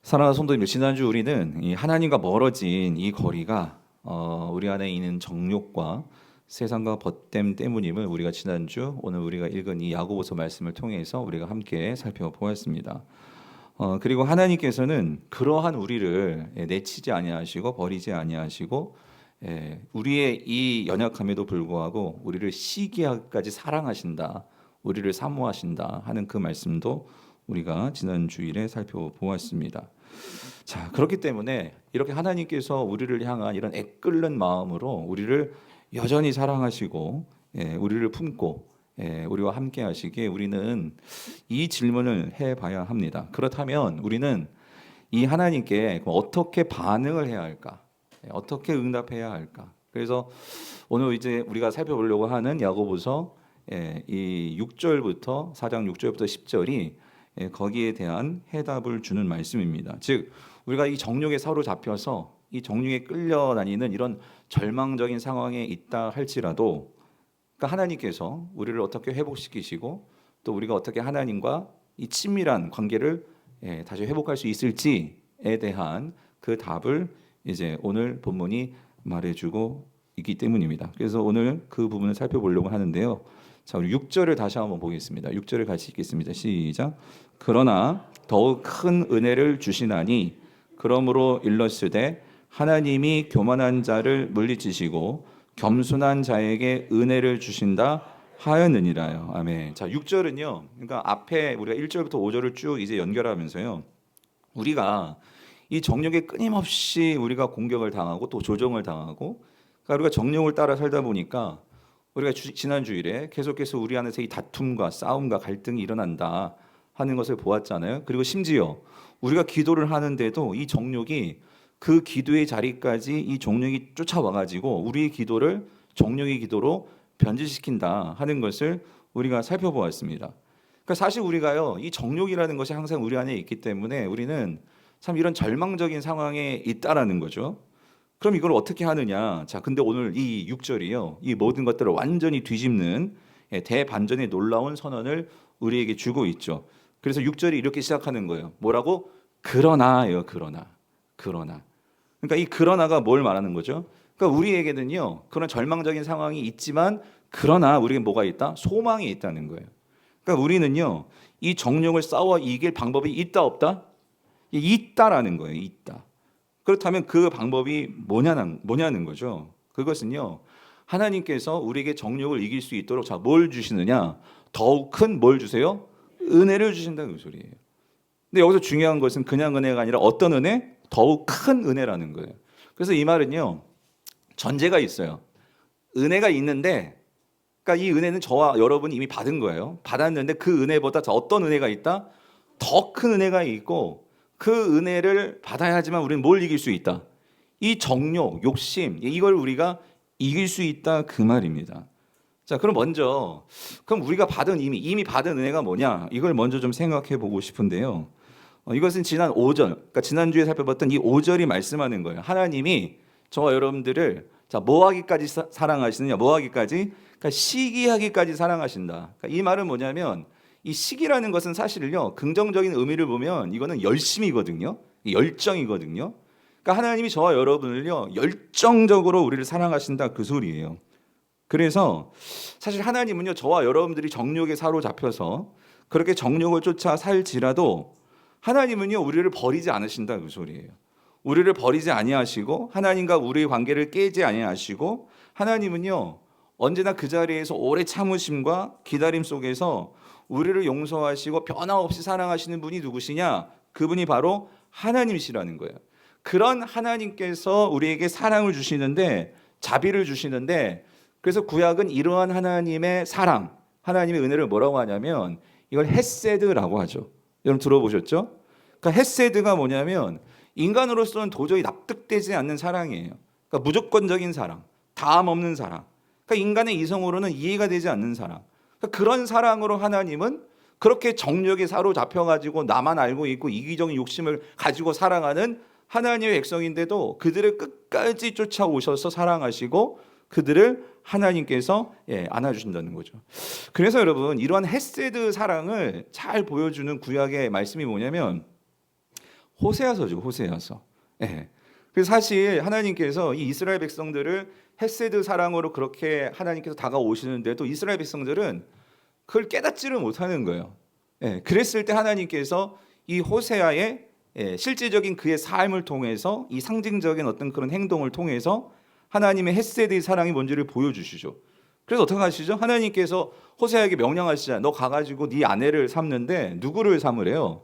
사랑하는 성도님들, 지난주 우리는 이 하나님과 멀어진 이 거리가 우리 안에 있는 정욕과 세상과 벗됨 때문임을 우리가 지난주 오늘 우리가 읽은 이 야고보서 말씀을 통해서 우리가 함께 살펴보았습니다. 그리고 하나님께서는 그러한 우리를 내치지 아니하시고 버리지 아니하시고 우리의 이 연약함에도 불구하고 우리를 시기하기까지 사랑하신다, 우리를 사모하신다 하는 그 말씀도 우리가 지난 주일에 살펴보았습니다. 자, 그렇기 때문에 이렇게 하나님께서 우리를 향한 이런 애끓는 마음으로 우리를 여전히 사랑하시고 우리를 품고 우리와 함께 하시기에 우리는 이 질문을 해봐야 합니다. 그렇다면 우리는 이 하나님께 어떻게 반응을 해야 할까? 어떻게 응답해야 할까? 그래서 오늘 이제 우리가 살펴보려고 하는 야고보서 이 6절부터 4장 6절부터 10절이 거기에 대한 해답을 주는 말씀입니다. 즉 우리가 이 정욕에 사로잡혀서 이 정욕에 끌려다니는 이런 절망적인 상황에 있다 할지라도 그러니까 하나님께서 우리를 어떻게 회복시키시고 또 우리가 어떻게 하나님과 이 친밀한 관계를 다시 회복할 수 있을지에 대한 그 답을 이제 오늘 본문이 말해주고 있기 때문입니다. 그래서 오늘 그 부분을 살펴보려고 하는데요. 자, 우리 6절을 다시 한번 보겠습니다. 6절을 같이 읽겠습니다. 시작. 그러나 더욱 큰 은혜를 주시나니 그러므로 일렀으되 하나님이 교만한 자를 물리치시고 겸손한 자에게 은혜를 주신다 하였느니라요. 아멘. 자, 6절은요. 그러니까 앞에 우리가 1절부터 5절을 쭉 이제 연결하면서요. 우리가 이 정욕에 끊임없이 우리가 공격을 당하고 또 조정을 당하고 그러니까 우리가 정욕을 따라 살다 보니까 우리가 지난 주일에 계속해서 우리 안에서 이 다툼과 싸움과 갈등이 일어난다 하는 것을 보았잖아요. 그리고 심지어 우리가 기도를 하는데도 이 정욕이 그 기도의 자리까지 이 정욕이 쫓아와 가지고 우리의 기도를 정욕의 기도로 변질시킨다 하는 것을 우리가 살펴보았습니다. 그러니까 사실 우리가요, 이 정욕이라는 것이 항상 우리 안에 있기 때문에 우리는 참 이런 절망적인 상황에 있다라는 거죠. 그럼 이걸 어떻게 하느냐? 자, 근데 오늘 이 6절이요, 이 모든 것들을 완전히 뒤집는 대반전의 놀라운 선언을 우리에게 주고 있죠. 그래서 6절이 이렇게 시작하는 거예요. 뭐라고? 그러나예요. 그러나. 그러니까 이 그러나가 뭘 말하는 거죠? 그러니까 우리에게는요, 그런 절망적인 상황이 있지만 그러나 우리에게 뭐가 있다? 소망이 있다는 거예요. 그러니까 우리는요, 이 정욕을 싸워 이길 방법이 있다 없다? 있다라는 거예요. 있다. 그렇다면 그 방법이 뭐냐는 거죠. 그것은요, 하나님께서 우리에게 정욕을 이길 수 있도록 자, 뭘 주시느냐? 더욱 큰 뭘 주세요? 은혜를 주신다는 그 소리예요. 근데 여기서 중요한 것은 그냥 은혜가 아니라 어떤 은혜? 더욱 큰 은혜라는 거예요. 그래서 이 말은요, 전제가 있어요. 은혜가 있는데, 그러니까 이 은혜는 저와 여러분이 이미 받은 거예요. 받았는데 그 은혜보다 어떤 은혜가 있다? 더 큰 은혜가 있고 그 은혜를 받아야지만 우리는 뭘 이길 수 있다? 이 정욕, 욕심, 이걸 우리가 이길 수 있다 그 말입니다. 자, 그럼 먼저 그럼 우리가 받은 이미 받은 은혜가 뭐냐? 이걸 먼저 좀 생각해 보고 싶은데요. 이것은 지난 5절, 그러니까 지난주에 살펴봤던 이 5절이 말씀하는 거예요. 하나님이 저와 여러분들을 자, 뭐하기까지 사랑하시느냐? 뭐하기까지? 그러니까 시기하기까지 사랑하신다. 그러니까 이 말은 뭐냐면 이 시기라는 것은 사실은요, 긍정적인 의미를 보면 이거는 열심이거든요. 열정이거든요. 그러니까 하나님이 저와 여러분을요, 열정적으로 우리를 사랑하신다 그 소리예요. 그래서 사실 하나님은요, 저와 여러분들이 정욕에 사로잡혀서 그렇게 정욕을 쫓아 살지라도 하나님은요, 우리를 버리지 않으신다 그 소리예요. 우리를 버리지 아니하시고 하나님과 우리의 관계를 깨지 아니하시고 하나님은요, 언제나 그 자리에서 오래 참으심과 기다림 속에서 우리를 용서하시고 변함없이 사랑하시는 분이 누구시냐? 그분이 바로 하나님이시라는 거예요. 그런 하나님께서 우리에게 사랑을 주시는데, 자비를 주시는데, 그래서 구약은 이러한 하나님의 사랑, 하나님의 은혜를 뭐라고 하냐면 이걸 헤세드라고 하죠. 여러분 들어보셨죠? 그러니까 헤세드가 뭐냐면 인간으로서는 도저히 납득되지 않는 사랑이에요. 그러니까 무조건적인 사랑, 다함 없는 사랑. 그러니까 인간의 이성으로는 이해가 되지 않는 사랑. 그러니까 그런 사랑으로 하나님은 그렇게 정욕에 사로잡혀가지고 나만 알고 있고 이기적인 욕심을 가지고 살아가는 하나님의 백성인데도 그들을 끝까지 쫓아오셔서 사랑하시고 그들을 하나님께서 안아주신다는 거죠. 그래서 여러분 이러한 헤세드 사랑을 잘 보여주는 구약의 말씀이 뭐냐면 호세아서죠, 호세아서. 예. 그래서 사실 하나님께서 이 이스라엘 백성들을 헤세드 사랑으로 그렇게 하나님께서 다가오시는데도 이스라엘 백성들은 그걸 깨닫지를 못하는 거예요. 예. 그랬을 때 하나님께서 이 호세아의 실제적인 그의 삶을 통해서 이 상징적인 어떤 그런 행동을 통해서 하나님의 헤세드의 사랑이 뭔지를 보여주시죠. 그래서 어떻게 하시죠? 하나님께서 호세아에게 명령하시잖아요. 너 가가지고 네 아내를 삼는데 누구를 삼으래요?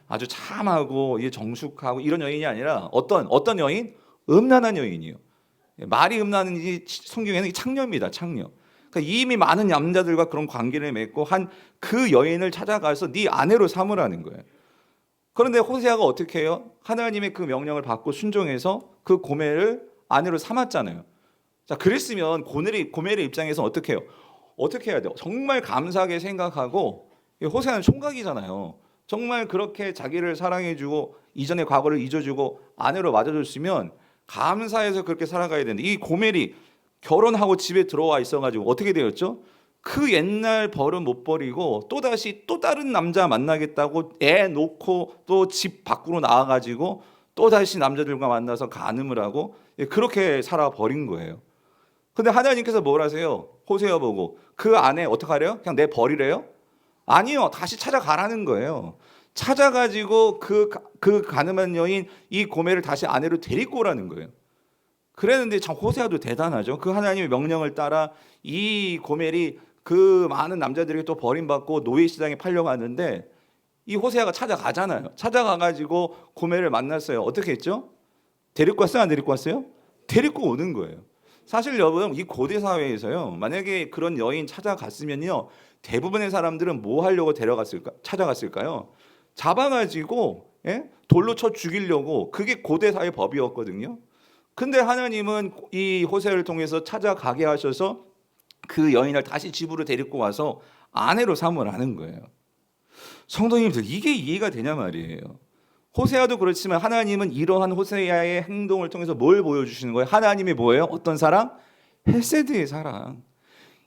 아주 참하고 정숙하고 이런 여인이 아니라 어떤 여인? 음란한 여인이요. 말이 음란한지 성경에는 창녀입니다. 창녀. 그러니까 이미 많은 남자들과 그런 관계를 맺고 한 그 여인을 찾아가서 네 아내로 삼으라는 거예요. 그런데 호세아가 어떻게 해요? 하나님의 그 명령을 받고 순종해서 그 고멜을 아내로 삼았잖아요. 자, 그랬으면 고멜의 입장에서 어떻게 해요? 어떻게 해야 돼요? 정말 감사하게 생각하고, 호세아는 총각이잖아요. 정말 그렇게 자기를 사랑해주고 이전의 과거를 잊어주고 아내로 맞아줬으면 감사해서 그렇게 살아가야 되는데, 이 고멜이 결혼하고 집에 들어와 있어가지고 어떻게 되었죠? 그 옛날 버릇 못 버리고 또다시 또 다른 남자 만나겠다고 애 놓고 또 집 밖으로 나와가지고 또다시 남자들과 만나서 간음을 하고 그렇게 살아버린 거예요. 근데 하나님께서 뭘 하세요? 호세아 보고 그 아내 어떻게 하래요? 그냥 내 버리래요? 아니요, 다시 찾아가라는 거예요. 찾아가지고 그 가늠한 여인 이 고멜을 다시 아내로 데리고 오라는 거예요. 그랬는데 참 호세아도 대단하죠. 그 하나님의 명령을 따라 이 고멜이 그 많은 남자들에게 또 버림받고 노예 시장에 팔려가는데 이 호세아가 찾아가잖아요. 찾아가가지고 고멜을 만났어요. 어떻게 했죠? 데리고 왔어요? 안 데리고 왔어요? 데리고 오는 거예요. 사실 여러분, 이 고대 사회에서요, 만약에 그런 여인 찾아갔으면요, 대부분의 사람들은 뭐 하려고 찾아갔을까요? 잡아가지고 돌로 쳐 죽이려고. 그게 고대 사회 법이었거든요. 근데 하나님은 이 호세아를 통해서 찾아가게 하셔서 그 여인을 다시 집으로 데리고 와서 아내로 삼으라는 거예요. 성도님들, 이게 이해가 되냐 말이에요. 호세아도 그렇지만 하나님은 이러한 호세아의 행동을 통해서 뭘 보여주시는 거예요? 하나님이 뭐예요? 어떤 사랑? 헤세드의 사랑.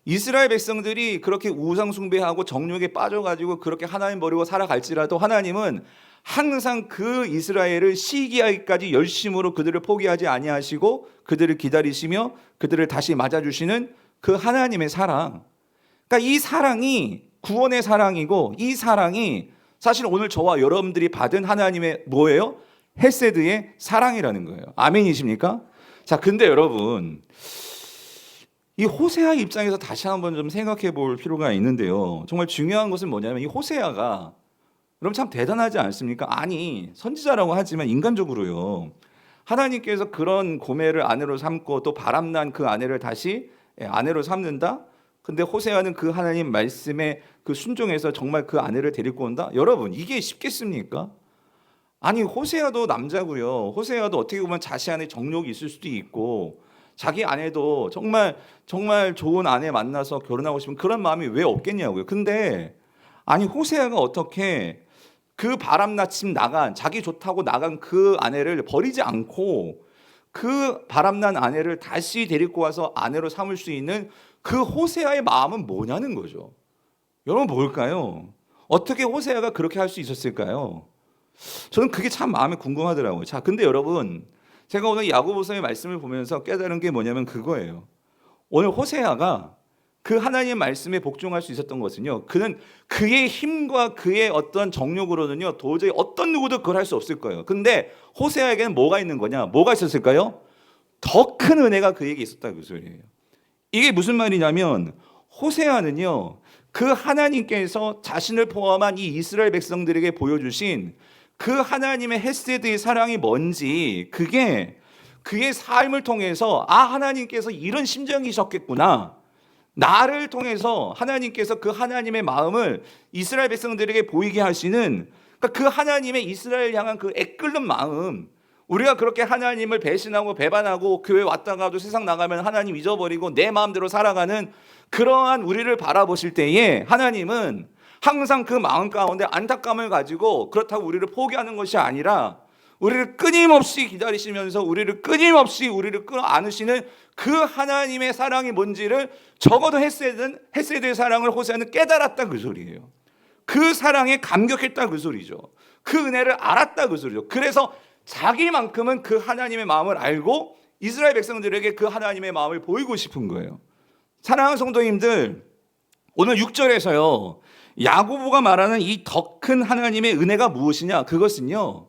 이스라엘 백성들이 그렇게 우상 숭배하고 정욕에 빠져가지고 그렇게 하나님 버리고 살아갈지라도 하나님은 항상 그 이스라엘을 시기하기까지 열심으로 그들을 포기하지 아니하시고 그들을 기다리시며 그들을 다시 맞아주시는 그 하나님의 사랑. 그러니까 이 사랑이 구원의 사랑이고, 이 사랑이 사실 오늘 저와 여러분들이 받은 하나님의 뭐예요? 헤세드의 사랑이라는 거예요. 아멘이십니까? 자, 근데 여러분, 이 호세아 입장에서 다시 한번 좀 생각해 볼 필요가 있는데요. 정말 중요한 것은 뭐냐면 이 호세아가 여러분 참 대단하지 않습니까? 아니, 선지자라고 하지만 인간적으로요, 하나님께서 그런 고멜을 아내로 삼고 또 바람난 그 아내를 다시 아내로 삼는다? 근데 호세아는 그 하나님 말씀에 그 순종해서 정말 그 아내를 데리고 온다? 여러분, 이게 쉽겠습니까? 아니, 호세아도 남자고요. 호세아도 어떻게 보면 자신 안에 정욕이 있을 수도 있고 자기 아내도 정말 좋은 아내 만나서 결혼하고 싶은 그런 마음이 왜 없겠냐고요. 근데 아니, 호세아가 어떻게 그 바람나침 나간, 자기 좋다고 나간 그 아내를 버리지 않고 그 바람난 아내를 다시 데리고 와서 아내로 삼을 수 있는 그 호세아의 마음은 뭐냐는 거죠. 여러분, 뭘까요? 어떻게 호세아가 그렇게 할 수 있었을까요? 저는 그게 참 마음에 궁금하더라고요. 자, 근데 여러분, 제가 오늘 야고보서의 말씀을 보면서 깨달은 게 뭐냐면 그거예요. 오늘 호세아가 그 하나님의 말씀에 복종할 수 있었던 것은요, 그는 그의 힘과 그의 어떤 정욕으로는요 도저히 어떤 누구도 그걸 할 수 없을 거예요. 근데 호세아에게는 뭐가 있는 거냐? 뭐가 있었을까요? 더 큰 은혜가 그에게 있었다, 그 소리예요. 이게 무슨 말이냐면 호세아는요, 그 하나님께서 자신을 포함한 이 이스라엘 백성들에게 보여주신 그 하나님의 헤세드의 사랑이 뭔지, 그게 그의 삶을 통해서 하나님께서 이런 심정이셨겠구나, 나를 통해서 하나님께서 그 하나님의 마음을 이스라엘 백성들에게 보이게 하시는, 그러니까 그 하나님의 이스라엘 향한 그 애끓는 마음, 우리가 그렇게 하나님을 배신하고 배반하고 교회 왔다 가도 세상 나가면 하나님 잊어버리고 내 마음대로 살아가는 그러한 우리를 바라보실 때에 하나님은 항상 그 마음 가운데 안타까움을 가지고 그렇다고 우리를 포기하는 것이 아니라 우리를 끊임없이 기다리시면서 우리를 끌어안으시는 그 하나님의 사랑이 뭔지를 적어도 헤세드의 사랑을 호세아는 깨달았다, 그 소리예요. 그 사랑에 감격했다, 그 소리죠. 그 은혜를 알았다 그 소리죠. 그래서 자기만큼은 그 하나님의 마음을 알고 이스라엘 백성들에게 그 하나님의 마음을 보이고 싶은 거예요. 사랑하는 성도님들, 오늘 6절에서요 야고보가 말하는 이 더 큰 하나님의 은혜가 무엇이냐, 그것은요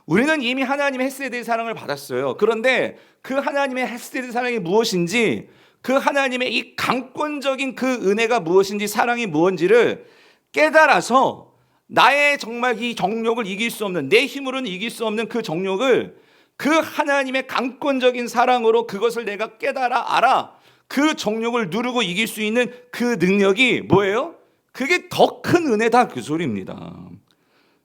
우리는 이미 하나님의 헤세드의 사랑을 받았어요. 그런데 그 하나님의 헤세드의 사랑이 무엇인지, 그 하나님의 이 강권적인 그 은혜가 무엇인지, 사랑이 무엇인지를 깨달아서 나의 정말 이 정욕을 이길 수 없는, 내 힘으로는 이길 수 없는 그 정욕을 그 하나님의 강권적인 사랑으로 그것을 내가 깨달아 알아 그 정욕을 누르고 이길 수 있는 그 능력이 뭐예요? 그게 더 큰 은혜다 그 소리입니다.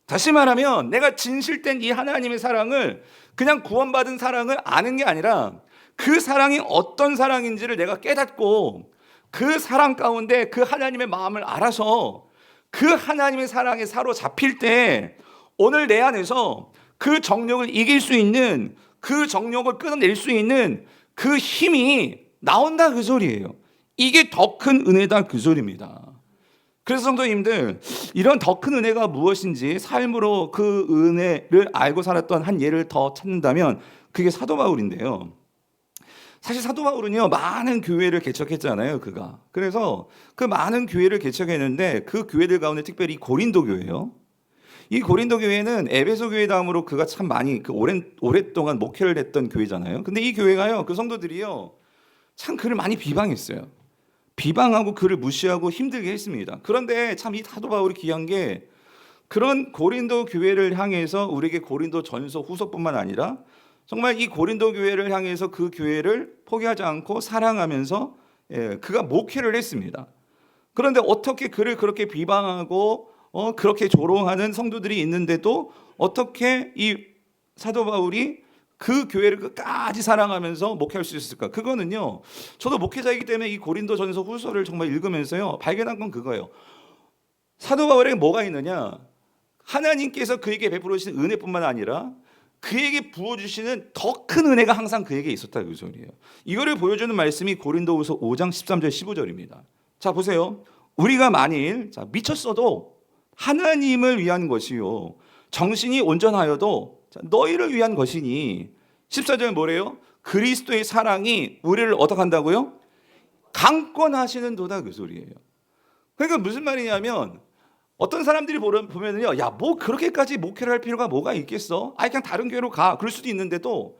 다시 말하면 내가 진실된 이 하나님의 사랑을, 그냥 구원받은 사랑을 아는 게 아니라 그 사랑이 어떤 사랑인지를 내가 깨닫고 그 사랑 가운데 그 하나님의 마음을 알아서 그 하나님의 사랑에 사로잡힐 때 오늘 내 안에서 그 정욕을 이길 수 있는, 그 정욕을 끊어낼 수 있는 그 힘이 나온다 그 소리예요. 이게 더 큰 은혜다 그 소리입니다. 그래서 성도님들, 이런 더 큰 은혜가 무엇인지 삶으로 그 은혜를 알고 살았던 한 예를 더 찾는다면 그게 사도 바울인데요. 사실 사도 바울은요 많은 교회를 개척했잖아요. 그가 그래서 그 많은 교회를 개척했는데 그 교회들 가운데 특별히 고린도 교회요, 이 고린도 교회는 에베소 교회 다음으로 그가 참 많이 오랫동안 목회를 했던 교회잖아요. 근데 이 교회가요, 그 성도들이요 참 그를 많이 비방했어요. 비방하고 그를 무시하고 힘들게 했습니다. 그런데 참 이 사도 바울이 귀한 게, 그런 고린도 교회를 향해서 우리에게 고린도 전서 후서뿐만 아니라 정말 이 고린도 교회를 향해서 그 교회를 포기하지 않고 사랑하면서 그가 목회를 했습니다. 그런데 어떻게 그를 그렇게 비방하고 그렇게 조롱하는 성도들이 있는데도 어떻게 이 사도 바울이 그 교회를 끝까지 사랑하면서 목회할 수 있을까? 그거는요, 저도 목회자이기 때문에 이 고린도 전서 후서를 정말 읽으면서요 발견한 건 그거예요. 사도 바울에게 뭐가 있느냐, 하나님께서 그에게 베풀어 주신 은혜뿐만 아니라 그에게 부어주시는 더 큰 은혜가 항상 그에게 있었다 그 소리예요. 이거를 보여주는 말씀이 고린도후서 5장 13절 15절입니다. 자 보세요. 우리가 만일 미쳤어도 하나님을 위한 것이요 정신이 온전하여도 너희를 위한 것이니, 14절 뭐래요? 그리스도의 사랑이 우리를 어떻게 한다고요? 강권하시는 도다 그 소리예요. 그러니까 무슨 말이냐면, 어떤 사람들이 보면은요, 야, 뭐 그렇게까지 목회를 할 필요가 뭐가 있겠어? 아니 그냥 다른 교회로 가. 그럴 수도 있는데도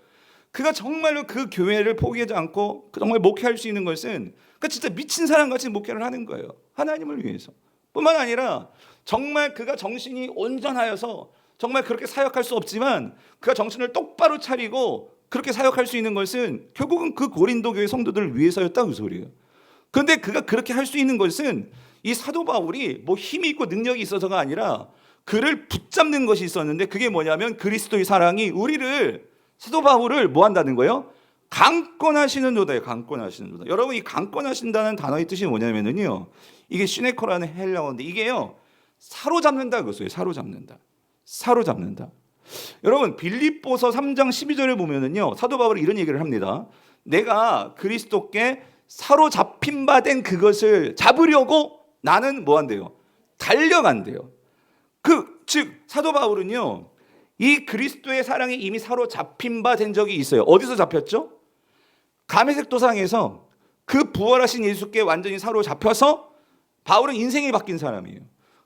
그가 정말로 그 교회를 포기하지 않고 정말 목회할 수 있는 것은 그러니까 진짜 미친 사람같이 목회를 하는 거예요. 하나님을 위해서. 뿐만 아니라 정말 그가 정신이 온전하여서 정말 그렇게 사역할 수 없지만 그가 정신을 똑바로 차리고 그렇게 사역할 수 있는 것은 결국은 그 고린도 교회 성도들을 위해서였다 그 소리예요. 그런데 그가 그렇게 할 수 있는 것은 이 사도 바울이 뭐 힘이 있고 능력이 있어서가 아니라 그를 붙잡는 것이 있었는데, 그게 뭐냐면 그리스도의 사랑이 우리를, 사도 바울을 뭐 한다는 거예요? 강권하시는 도다예요. 강권하시는 도다. 여러분, 이 강권하신다는 단어의 뜻이 뭐냐면요, 이게 시네코라는 헬라어인데 이게요 사로잡는다 그거예요. 사로잡는다. 사로잡는다. 여러분, 빌립보서 3장 12절을 보면은요 사도 바울이 이런 얘기를 합니다. 내가 그리스도께 사로잡힌 바 된 그것을 잡으려고 나는 뭐 한대요? 달려간대요. 즉 사도 바울은요 이 그리스도의 사랑에 이미 사로잡힌 바 된 적이 있어요. 어디서 잡혔죠? 가메섹 도상에서 그 부활하신 예수께 완전히 사로잡혀서 바울은 인생이 바뀐 사람이에요.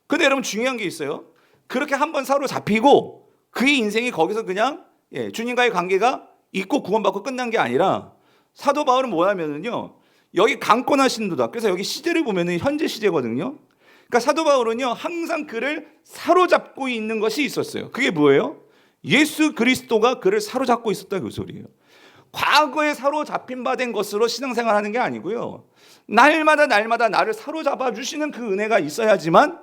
근데 여러분 중요한 게 있어요. 그렇게 한번 사로잡히고 그의 인생이 거기서 그냥 주님과의 관계가 있고 구원받고 끝난 게 아니라, 사도 바울은 뭐냐면요 여기 강권하신 도다. 그래서 여기 시제를 보면은 현재 시제거든요. 그러니까 사도 바울은요 항상 그를 사로잡고 있는 것이 있었어요. 그게 뭐예요? 예수 그리스도가 그를 사로잡고 있었다 그 소리예요. 과거에 사로잡힌 바 된 것으로 신앙생활하는 게 아니고요, 날마다 나를 사로잡아 주시는 그 은혜가 있어야지만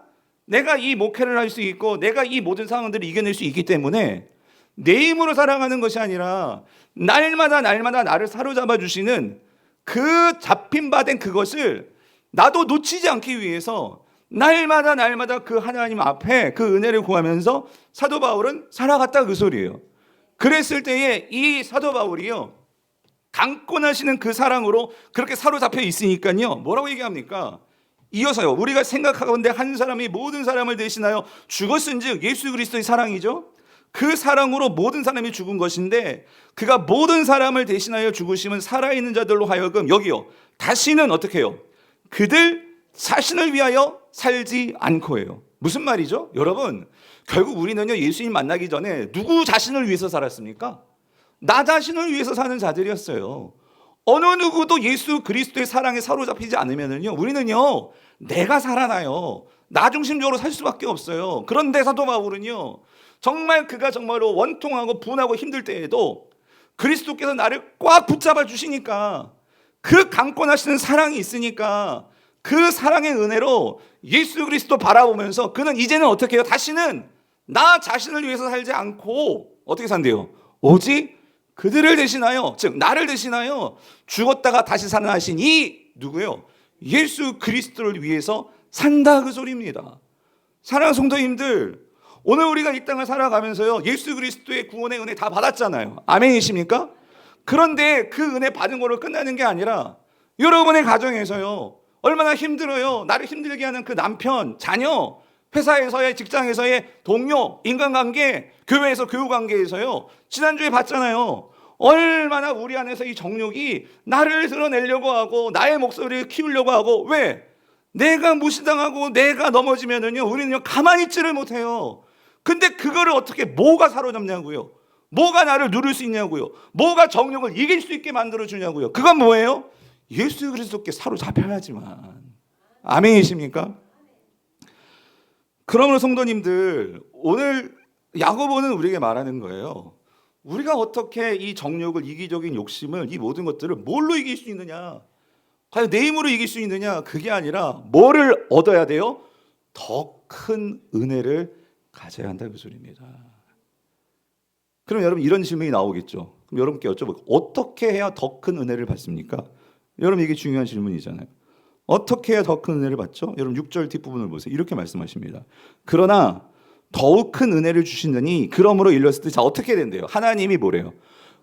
내가 이 목회를 할 수 있고 내가 이 모든 상황들을 이겨낼 수 있기 때문에, 내 힘으로 살아가는 것이 아니라 날마다 나를 사로잡아 주시는 그 잡힌 바 된 그것을 나도 놓치지 않기 위해서 날마다 그 하나님 앞에 그 은혜를 구하면서 사도 바울은 살아갔다 그 소리예요. 그랬을 때에 이 사도 바울이요 강권하시는 그 사랑으로 그렇게 사로잡혀 있으니까요 뭐라고 얘기합니까? 이어서요. 우리가 생각하건대 한 사람이 모든 사람을 대신하여 죽었은즉 예수 그리스도의 사랑이죠. 그 사랑으로 모든 사람이 죽은 것인데 그가 모든 사람을 대신하여 죽으심은 살아있는 자들로 하여금 여기요. 다시는 어떻게 해요? 그들 자신을 위하여 살지 않고예요. 무슨 말이죠? 여러분, 결국 우리는요, 예수님 만나기 전에 누구 자신을 위해서 살았습니까? 나 자신을 위해서 사는 자들이었어요. 어느 누구도 예수 그리스도의 사랑에 사로잡히지 않으면요, 우리는요, 내가 살아나요. 나 중심적으로 살 수밖에 없어요. 그런데 사도 바울은요, 정말 그가 정말로 원통하고 분하고 힘들 때에도 그리스도께서 나를 꽉 붙잡아 주시니까, 그 강권하시는 사랑이 있으니까 그 사랑의 은혜로 예수 그리스도 바라보면서 그는 이제는 어떻게 해요? 다시는 나 자신을 위해서 살지 않고 어떻게 산대요? 오직 그들을 대신하여, 즉 나를 대신하여 죽었다가 다시 살아나신 이 누구요? 예수 그리스도를 위해서 산다, 그 소리입니다. 사랑하는 성도님들, 오늘 우리가 이 땅을 살아가면서요, 예수 그리스도의 구원의 은혜 다 받았잖아요. 아멘이십니까? 그런데 그 은혜 받은 걸로 끝나는 게 아니라 여러분의 가정에서요, 얼마나 힘들어요. 나를 힘들게 하는 그 남편, 자녀, 회사에서의, 직장에서의 동료, 인간관계, 교회에서 교우관계에서요, 지난주에 봤잖아요. 얼마나 우리 안에서 이 정욕이 나를 드러내려고 하고 나의 목소리를 키우려고 하고, 왜? 내가 무시당하고 내가 넘어지면은요, 우리는요 가만히 있지를 못해요. 근데 그거를 어떻게, 뭐가 사로잡냐고요? 뭐가 나를 누를 수 있냐고요? 뭐가 정욕을 이길 수 있게 만들어 주냐고요? 그건 뭐예요? 예수 그리스도께 사로잡혀야지만. 아멘이십니까? 그러므로 성도님들, 오늘 야고보는 우리에게 말하는 거예요. 우리가 어떻게 이 정욕을, 이기적인 욕심을, 이 모든 것들을 뭘로 이길 수 있느냐? 과연 내 힘으로 이길 수 있느냐? 그게 아니라 뭐를 얻어야 돼요? 더 큰 은혜를 가져야 한다, 그 소리입니다. 그럼 여러분, 이런 질문이 나오겠죠. 그럼 여러분께 여쭤볼게요. 어떻게 해야 더 큰 은혜를 받습니까? 여러분, 이게 중요한 질문이잖아요. 어떻게 해야 더 큰 은혜를 받죠? 여러분 6절 뒷부분을 보세요. 이렇게 말씀하십니다. 그러나 더욱 큰 은혜를 주신다니 그러므로 일렀을 때, 자, 어떻게 된대요? 하나님이 뭐래요?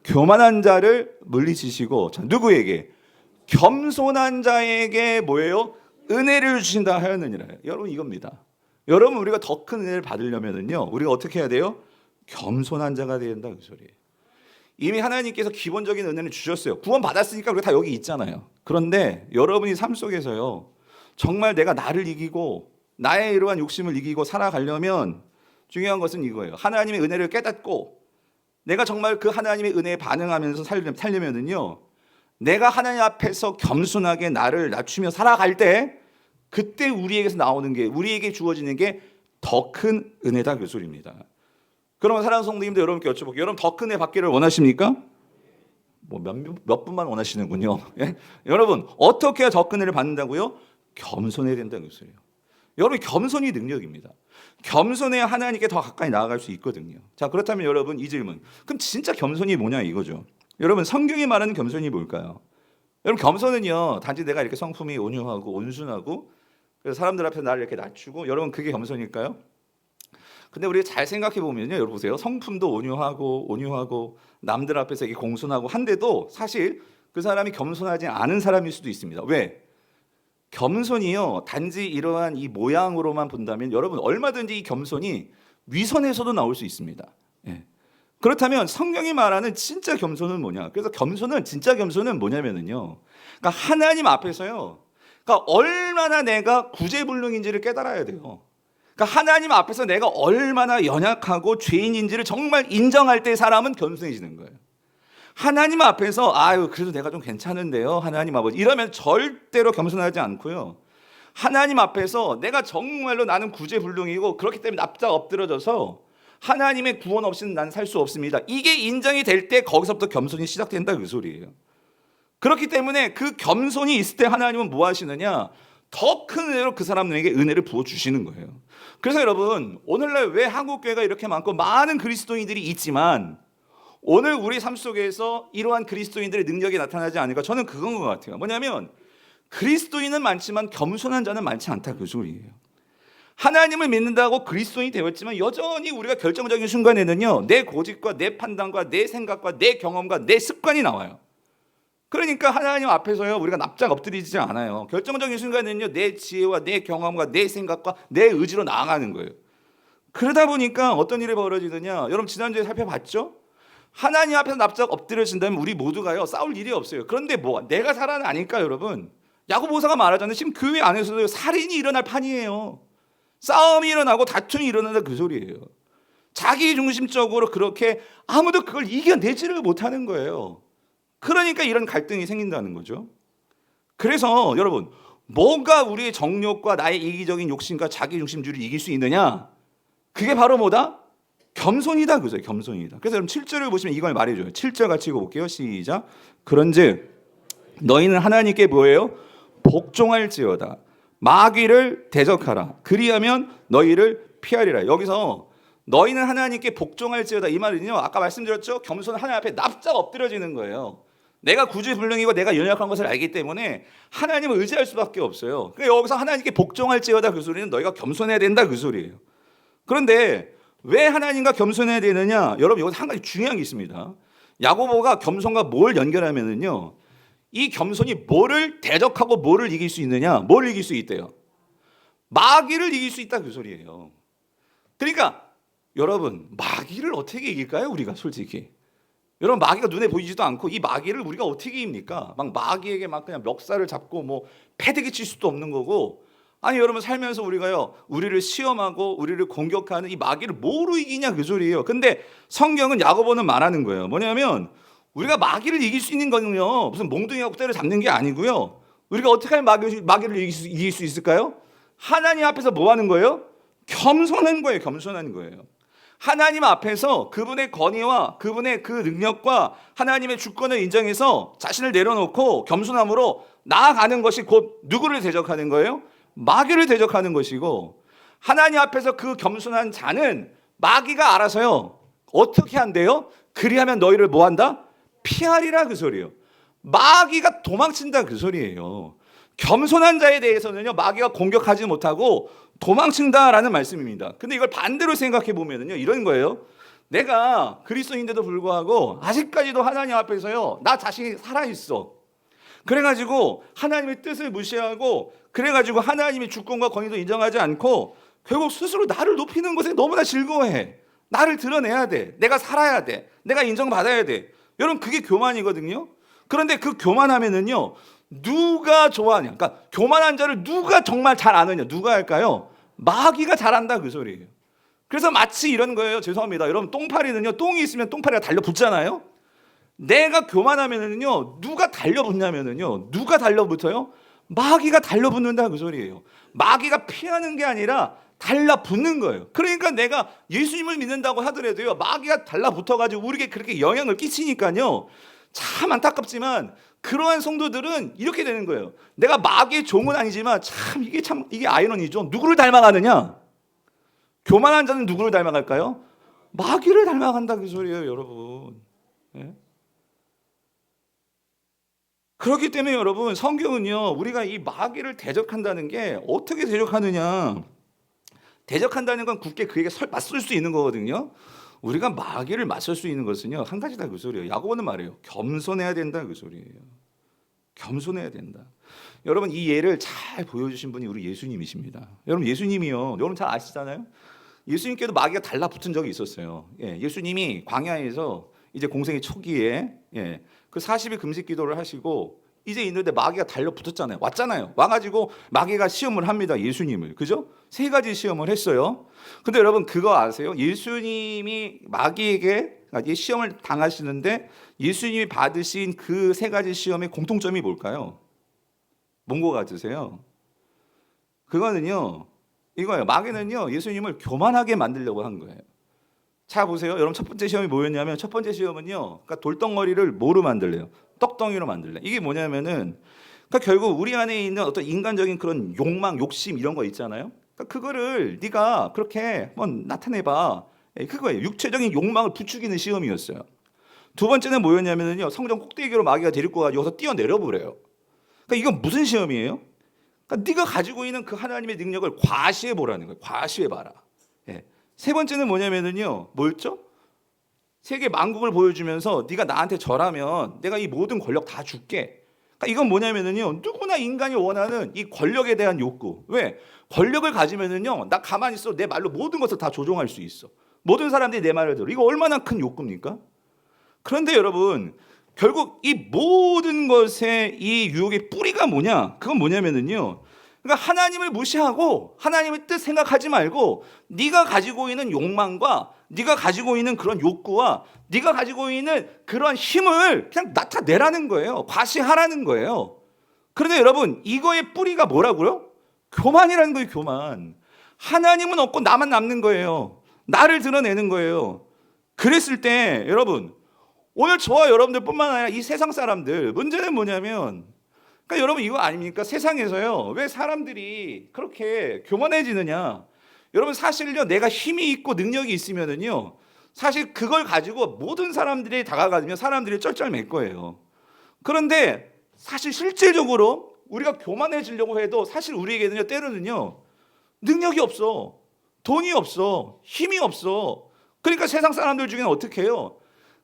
교만한 자를 물리치시고, 자, 누구에게? 겸손한 자에게 뭐예요? 은혜를 주신다 하였느니라. 여러분, 이겁니다. 여러분, 우리가 더 큰 은혜를 받으려면은요, 우리가 어떻게 해야 돼요? 겸손한 자가 돼야 된다, 그 소리예요. 이미 하나님께서 기본적인 은혜를 주셨어요. 구원 받았으니까 우리가 다 여기 있잖아요. 그런데 여러분이 삶 속에서요, 정말 내가 나를 이기고 나의 이러한 욕심을 이기고 살아가려면 중요한 것은 이거예요. 하나님의 은혜를 깨닫고 내가 정말 그 하나님의 은혜에 반응하면서 살려면은요, 내가 하나님 앞에서 겸손하게 나를 낮추며 살아갈 때, 그때 우리에게서 나오는 게, 우리에게 주어지는 게 더 큰 은혜다, 그 소리입니다. 그러면 사랑하는 성도님들, 여러분께 여쭤볼게요. 여러분, 더 큰 은혜 받기를 원하십니까? 뭐 몇 분만 원하시는군요. 예? 여러분, 어떻게 해야 더 큰 은혜를 받는다고요? 겸손해야 된다는 소리예요. 여러분, 겸손이 능력입니다. 겸손해야 하나님께 더 가까이 나아갈 수 있거든요. 자, 그렇다면 여러분, 이 질문, 그럼 진짜 겸손이 뭐냐 이거죠. 여러분, 성경이 말하는 겸손이 뭘까요? 여러분, 겸손은요, 단지 내가 이렇게 성품이 온유하고 온순하고, 그래서 사람들 앞에서 나를 이렇게 낮추고, 여러분, 그게 겸손일까요? 근데 우리가 잘 생각해 보면요, 여러분 보세요. 성품도 온유하고 남들 앞에서 이렇게 공손하고 한데도 사실 그 사람이 겸손하지 않은 사람일 수도 있습니다. 왜? 겸손이요, 단지 이러한 이 모양으로만 본다면 여러분, 얼마든지 이 겸손이 위선에서도 나올 수 있습니다. 예. 그렇다면 성경이 말하는 진짜 겸손은 뭐냐? 그래서 진짜 겸손은 뭐냐면은요, 그러니까 하나님 앞에서요, 그러니까 얼마나 내가 구제불능인지를 깨달아야 돼요. 그러니까 하나님 앞에서 내가 얼마나 연약하고 죄인인지를 정말 인정할 때 사람은 겸손해지는 거예요. 하나님 앞에서 아유, 그래도 내가 좀 괜찮은데요, 하나님 아버지, 이러면 절대로 겸손하지 않고요, 하나님 앞에서 내가 정말로 나는 구제불능이고 그렇기 때문에 납작 엎드려져서 하나님의 구원 없이는 난 살 수 없습니다, 이게 인정이 될 때 거기서부터 겸손이 시작된다, 그 소리예요. 그렇기 때문에 그 겸손이 있을 때 하나님은 뭐 하시느냐? 더 큰 은혜로 그 사람에게 은혜를 부어주시는 거예요. 그래서 여러분, 오늘날 왜 한국교회가 이렇게 많고 많은 그리스도인들이 있지만 오늘 우리 삶 속에서 이러한 그리스도인들의 능력이 나타나지 않을까? 저는 그건 것 같아요. 뭐냐면 그리스도인은 많지만 겸손한 자는 많지 않다, 그 소리예요. 하나님을 믿는다고 그리스도인이 되었지만 여전히 우리가 결정적인 순간에는요, 내 고집과 내 판단과 내 생각과 내 경험과 내 습관이 나와요. 그러니까 하나님 앞에서요 우리가 납작 엎드리지 않아요. 결정적인 순간에는요 내 지혜와 내 경험과 내 생각과 내 의지로 나아가는 거예요. 그러다 보니까 어떤 일이 벌어지느냐, 여러분 지난주에 살펴봤죠? 하나님 앞에서 납작 엎드려진다면 우리 모두가요 싸울 일이 없어요. 그런데 뭐 내가 살아나니까 여러분, 야고보서가 말하잖아요. 지금 교회 안에서도 살인이 일어날 판이에요. 싸움이 일어나고 다툼이 일어난다 그 소리예요. 자기 중심적으로 그렇게 아무도 그걸 이겨내지를 못하는 거예요. 그러니까 이런 갈등이 생긴다는 거죠. 그래서 여러분, 뭐가 우리의 정욕과 나의 이기적인 욕심과 자기 중심주의를 이길 수 있느냐? 그게 바로 뭐다? 겸손이다 그죠? 겸손이다. 그래서 여러분 7절을 보시면 이걸 말해줘요. 7절 같이 읽어볼게요. 시작. 그런즉 너희는 하나님께 뭐예요? 복종할지어다. 마귀를 대적하라. 그리하면 너희를 피하리라. 여기서 너희는 하나님께 복종할지어다 이 말은요, 아까 말씀드렸죠? 겸손 하나님 앞에 납작 엎드려지는 거예요. 내가 구주불능이고 내가 연약한 것을 알기 때문에 하나님을 의지할 수밖에 없어요. 그러니까 여기서 하나님께 복종할지어다 그 소리는 너희가 겸손해야 된다 그 소리예요. 그런데 왜 하나님과 겸손해야 되느냐? 여러분 여기서 한 가지 중요한 게 있습니다. 야고보가 겸손과 뭘 연결하면은요, 이 겸손이 뭐를 대적하고 뭐를 이길 수 있느냐? 뭘 이길 수 있대요? 마귀를 이길 수 있다 그 소리예요. 그러니까 여러분 마귀를 어떻게 이길까요? 우리가 솔직히 여러분 마귀가 눈에 보이지도 않고 이 마귀를 우리가 어떻게 이깁니까? 막 마귀에게 막 그냥 멱살을 잡고 뭐 패대기 칠 수도 없는 거고. 아니 여러분 살면서 우리가요 우리를 시험하고 우리를 공격하는 이 마귀를 뭐로 이기냐 그 소리예요. 근데 성경은 야고보는 말하는 거예요. 뭐냐면 우리가 마귀를 이길 수 있는 거는요 무슨 몽둥이가 때려 잡는 게 아니고요. 우리가 어떻게 하면 마귀를 이길 수 있을까요? 하나님 앞에서 뭐 하는 거예요? 겸손한 거예요. 겸손한 거예요. 하나님 앞에서 그분의 권위와 그분의 그 능력과 하나님의 주권을 인정해서 자신을 내려놓고 겸손함으로 나아가는 것이 곧 누구를 대적하는 거예요? 마귀를 대적하는 것이고, 하나님 앞에서 그 겸손한 자는 마귀가 알아서요 어떻게 한대요? 그리하면 너희를 뭐 한다? 피하리라 그 소리예요. 마귀가 도망친다 그 소리예요. 겸손한 자에 대해서는요 마귀가 공격하지 못하고 도망친다라는 말씀입니다. 근데 이걸 반대로 생각해 보면은요 이런 거예요. 내가 그리스도인데도 불구하고 아직까지도 하나님 앞에서요 나 자신이 살아 있어. 그래가지고 하나님의 뜻을 무시하고, 그래가지고 하나님의 주권과 권위도 인정하지 않고 결국 스스로 나를 높이는 것에 너무나 즐거워해. 나를 드러내야 돼. 내가 살아야 돼. 내가 인정받아야 돼. 여러분 그게 교만이거든요. 그런데 그 교만하면은요 누가 좋아하냐? 그러니까 교만한 자를 누가 정말 잘 아느냐? 누가 할까요? 마귀가 잘한다 그 소리예요. 그래서 마치 이런 거예요. 죄송합니다. 여러분 똥파리는요 똥이 있으면 똥파리가 달려붙잖아요. 내가 교만하면은요 누가 달려붙냐면은요 누가 달려붙어요? 마귀가 달려붙는다 그 소리예요. 마귀가 피하는 게 아니라 달라붙는 거예요. 그러니까 내가 예수님을 믿는다고 하더라도요 마귀가 달라붙어가지고 우리에게 그렇게 영향을 끼치니까요 참 안타깝지만 그러한 성도들은 이렇게 되는 거예요. 내가 마귀의 종은 아니지만 참 이게 아이러니죠. 누구를 닮아가느냐? 교만한 자는 누구를 닮아갈까요? 마귀를 닮아간다 그 소리예요, 여러분. 예? 그렇기 때문에 여러분 성경은요 우리가 이 마귀를 대적한다는 게 어떻게 대적하느냐, 대적한다는 건 굳게 그에게 맞설 수 있는 거거든요. 우리가 마귀를 맞설 수 있는 것은요 한 가지다 그 소리예요. 야고보는 말해요. 겸손해야 된다 그 소리예요. 겸손해야 된다. 여러분 이 예를 잘 보여주신 분이 우리 예수님이십니다. 여러분 예수님이요 여러분 잘 아시잖아요. 예수님께도 마귀가 달라붙은 적이 있었어요. 예수님이 광야에서 이제 공생의 초기에 그 40일 금식 기도를 하시고 이제 있는데 마귀가 달려붙었잖아요. 왔잖아요. 와가지고 마귀가 시험을 합니다. 예수님을. 그죠? 3가지 시험을 했어요. 근데 여러분 그거 아세요? 예수님이 마귀에게 이 시험을 당하시는데 예수님이 받으신 그 3가지 시험의 공통점이 뭘까요? 뭔 거 같으세요? 그거는요 이거예요. 마귀는요 예수님을 교만하게 만들려고 한 거예요. 자 보세요. 여러분 첫 번째 시험이 뭐였냐면, 첫 번째 시험은요 그러니까 돌덩어리를 뭐로 만들래요? 떡덩이로 만들래. 이게 뭐냐면은 그러니까 결국 우리 안에 있는 어떤 인간적인 그런 욕망, 욕심 이런 거 있잖아요. 그러니까 그거를 네가 그렇게 한번 나타내봐. 그거예요. 육체적인 욕망을 부추기는 시험이었어요. 두 번째는 뭐였냐면요 성전 꼭대기로 마귀가 데리고 가서 여기서 뛰어내려 보래요. 그러니까 이건 무슨 시험이에요? 그러니까 네가 가지고 있는 그 하나님의 능력을 과시해 보라는 거예요. 과시해 봐라. 세 번째는 뭐냐면은요 뭐였죠? 세계 만국을 보여주면서 네가 나한테 절하면 내가 이 모든 권력 다 줄게. 그러니까 이건 뭐냐면은요, 누구나 인간이 원하는 이 권력에 대한 욕구. 왜? 권력을 가지면은요, 나 가만히 있어 내 말로 모든 것을 다 조종할 수 있어. 모든 사람들이 내 말을 들어. 이거 얼마나 큰 욕구입니까? 그런데 여러분, 결국 이 모든 것의 이 유혹의 뿌리가 뭐냐? 그건 뭐냐면은요, 그러니까 하나님을 무시하고 하나님의 뜻 생각하지 말고 네가 가지고 있는 욕망과 네가 가지고 있는 그런 욕구와 네가 가지고 있는 그런 힘을 그냥 나타내라는 거예요. 과시하라는 거예요. 그런데 여러분, 이거의 뿌리가 뭐라고요? 교만이라는 거예요. 교만. 하나님은 없고 나만 남는 거예요. 나를 드러내는 거예요. 그랬을 때 여러분, 오늘 저와 여러분들뿐만 아니라 이 세상 사람들, 문제는 뭐냐면, 그러니까 여러분 이거 아닙니까? 세상에서요, 왜 사람들이 그렇게 교만해지느냐? 여러분, 사실요, 내가 힘이 있고 능력이 있으면은요, 사실 그걸 가지고 모든 사람들이 다가가면 사람들이 쩔쩔맬 거예요. 그런데 사실 실질적으로 우리가 교만해지려고 해도 사실 우리에게는요, 때로는요, 능력이 없어, 돈이 없어, 힘이 없어. 그러니까 세상 사람들 중에는 어떻게 해요?